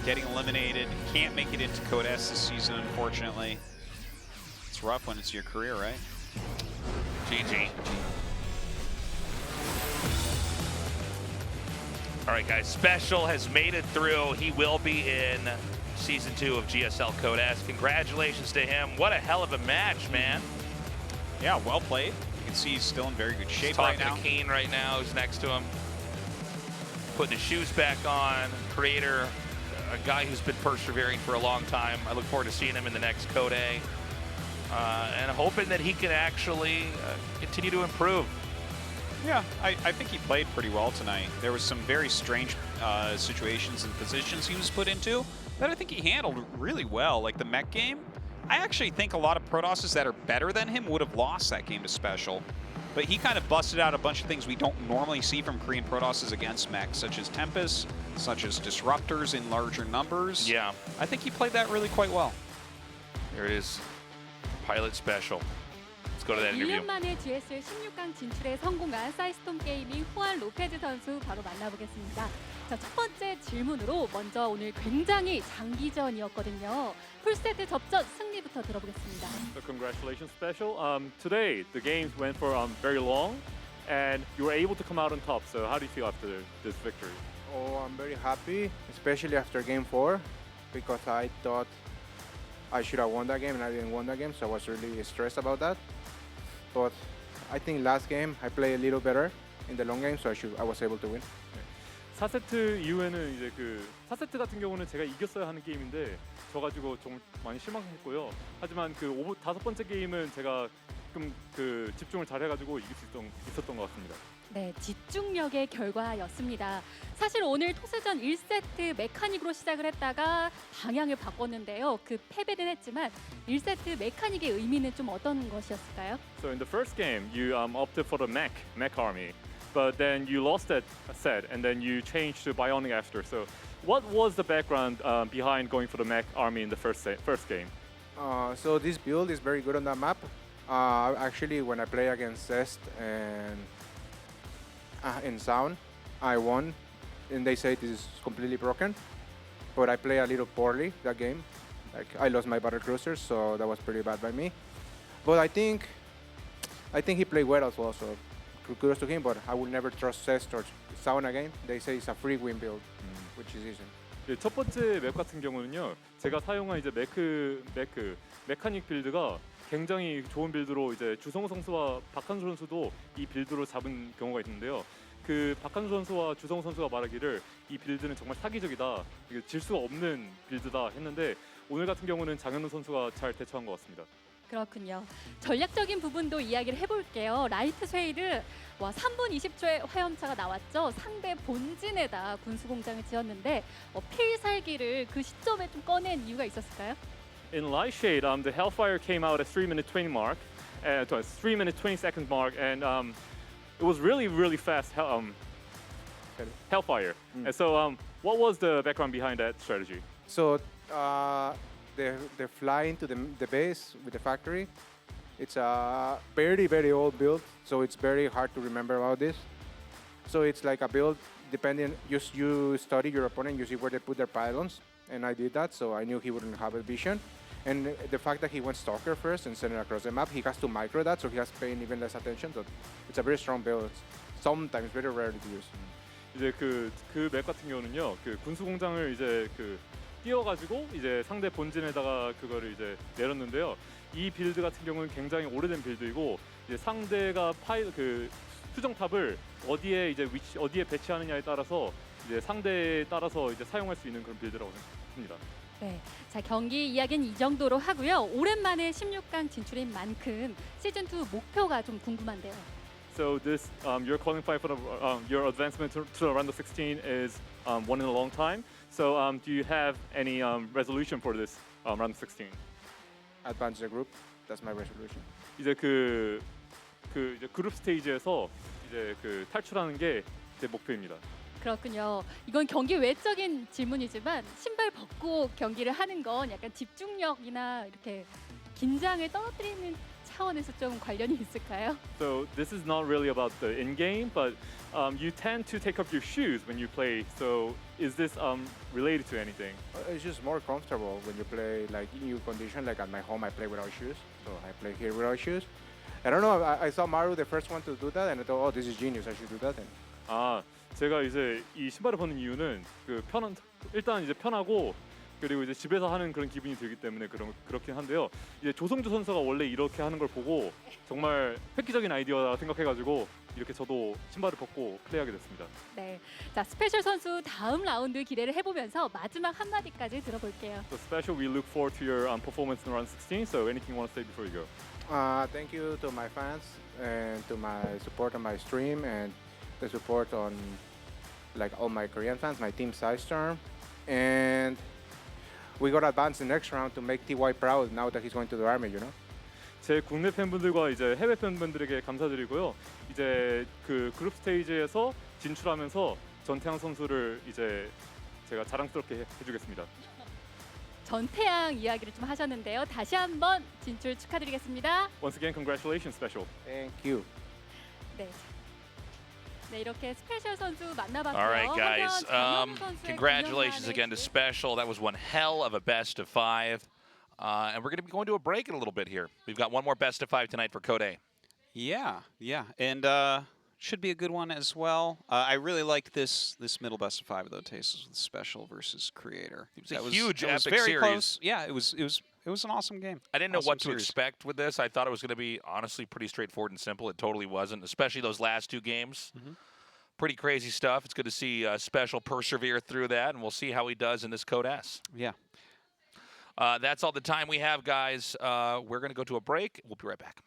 getting eliminated. Can't make it into Code S this season, unfortunately. It's rough when it's your career, right? GG. All right, guys. SpeCial has made it through. He will be in Season 2 of GSL Code S. Congratulations to him. What a hell of a match, man. Yeah, well played. You can see he's still in very good shape right now. Talking to Keen right now, who's next to him. Putting his shoes back on. Creator, a guy who's been persevering for a long time. I look forward to seeing him in the next Code A. And hoping that he can actually continue to improve. Yeah, I think he played pretty well tonight. There was some very strange situations and positions he was put into that I think he handled really well. Like the mech game, I actually think a lot of Protosses that are better than him would have lost that game to SpeCial. But he kind of busted out a bunch of things we don't normally see from Korean Protosses against mechs, such as Tempest, such as Disruptors in larger numbers. Yeah. I think he played that really quite well. There it is. Pilot SpeCial. Let's go to that interview. 1년 만에 GSL 16강 진출에 성공한 사이스톰 게이밍 후안 로페즈 선수 바로 만나보겠습니다. 자, 첫 번째 질문으로 먼저 오늘 굉장히 장기전이었거든요. 풀세트 접전 승리부터 들어보겠습니다. So congratulations, SpeCial. Today the games went for very long, and you were able to come out on top. So how do you feel after this victory? Oh, I'm very happy, especially after game 4, because I thought I should have won that game and I didn't win that game, so I was really stressed about that. But I think last game I played a little better in the long game, so I was able to win. 4세트 이후에는 이제 그 4세트 같은 경우는 제가 이겼어야 하는 게임인데 져가지고 좀 많이 실망했고요. 하지만 그 5번째 게임은 제가 조금 그 집중을 잘 해가지고 이길 수 있었던 것 같습니다. 네, 집중력의 결과였습니다. 사실 오늘 토스전 1세트 메카닉으로 시작을 했다가 방향을 바꿨는데요. 그 패배는 했지만 1세트 메카닉의 의미는 좀 어떤 것이었을까요? So in the first game, you opted for the mech army, but then you lost that set, and then you changed to ByuN after. So what was the background behind going for the mech army in the first game? So this build is very good on that map. Actually, when I play against Zest and in Sound, I won, and they say this is completely broken. But I play a little poorly that game. Like I lost my Battlecruiser, so that was pretty bad by me. But I think he played well as well. So kudos to him. But I will never trust Zest or Sound again. They say it's a free win build, which is easy. 네, 첫 번째 맵 같은 경우는요, 제가 사용한 이제 메카닉 빌드가 굉장히 좋은 빌드로 이제 주성우 선수와 박한수 선수도 이 빌드로 잡은 경우가 있는데요. 그 박한수 선수와 주성우 선수가 말하기를 이 빌드는 정말 사기적이다, 질 수가 없는 빌드다 했는데 오늘 같은 경우는 장현우 선수가 잘 대처한 것 같습니다. 그렇군요. 전략적인 부분도 이야기를 해볼게요. 라이트 쉐이드, 3분 20초에 화염차가 나왔죠. 상대 본진에다 군수공장을 지었는데 필살기를 그 시점에 좀 꺼낸 이유가 있었을까요? In Light Shade, the Hellfire came out at 3-minute 20 mark, 3-minute 20 second mark, and it was really fast Hellfire. And so, what was the background behind that strategy? So they fly into the base with the factory. It's a very old build, so it's very hard to remember about this. So it's like a build depending. You study your opponent, you see where they put their pylons, and I did that, so I knew he wouldn't have a vision. And the fact that he went Stalker first and sent it across the map, he has to micro that, so he has paying even less attention. So it's a very strong build. It's sometimes very rare to use. 이제 그 맵 같은 경우는요, 그 군수 공장을 이제 띄워가지고 이제 상대 본진에다가 그거를 이제 내렸는데요. 이 빌드 같은 경우는 굉장히 오래된 빌드이고 이제 상대가 수정탑을 어디에 이제 어디에 배치하느냐에 따라서 이제 상대에 따라서 이제 사용할 수 있는 그런 빌드라고 생각합니다. 네, 자 경기 이야기는 이 정도로 하고요. 오랜만에 16강 진출인 만큼 시즌 2 목표가 좀 궁금한데요. So this your qualifying for your advancement to the round of 16 is one in a long time. So do you have any resolution for this round of 16? Advance the group. That's my resolution. 이제 이제 그룹 스테이지에서 이제 탈출하는 게 제 목표입니다. 그렇군요. 이건 경기 외적인 질문이지만 신발 벗고 경기를 하는 건 약간 집중력이나 이렇게 긴장을 떨어뜨리는 차원에서 좀 관련이 있을까요? So this is not really about the in-game, but you tend to take off your shoes when you play. So is this related to anything? It's just more comfortable when you play like in new condition. Like at my home, I play without shoes, so I play here without shoes. I don't know. I saw Maru the first one to do that, and I thought, oh, this is genius. I should do that. And 제가 이제 이 신발을 벗는 이유는 일단 이제 편하고 그리고 이제 집에서 하는 그런 기분이 들기 때문에 그렇긴 한데요. 이제 조성주 선수가 원래 이렇게 하는 걸 보고 정말 획기적인 아이디어라 생각해가지고 이렇게 저도 신발을 벗고 플레이하게 됐습니다. 네, 자 스페셜 선수 다음 라운드 기대를 해보면서 마지막 한마디까지 들어볼게요. So SpeCial, we look forward to your performance in round 16. So anything you want to say before you go? thank you to my fans and to my support on my stream and the support on like all my Korean fans, my team Storm, and we got advanced the next round to make TY proud now that he's going to the army, you know. 제 국내 팬분들과 이제 해외 팬분들에게 감사드리고요. 이제 그룹 스테이지에서 진출하면서 전태양 선수를 이제 제가 자랑스럽게 해주겠습니다. 전태양 이야기를 좀 하셨는데요. 다시 한번 진출 축하드리겠습니다. Once again, congratulations, SpeCial. Thank you. 네. 네, 이렇게 스페셜 선수 만나봤고요. All right, guys. 정영 선수의 Congratulations again to 공연만의 SpeCial. That was one hell of a best of 5. And we're going to be going to a break in a little bit here. We've got one more best of 5 tonight for Code. Yeah, and should be a good one as well. I really liked this middle best of 5 though. Tastes with SpeCial versus Creator. It was a huge epic very series. Close. Yeah, it was an awesome game. I didn't know Awesome what to series. expect with this. I thought it was going to be honestly pretty straightforward and simple. It totally wasn't, especially those last 2 games. Pretty crazy stuff. It's good to see SpeCial persevere through that, and we'll see how he does in this Code S. Yeah. That's all the time we have, guys. We're going to go to a break. We'll be right back.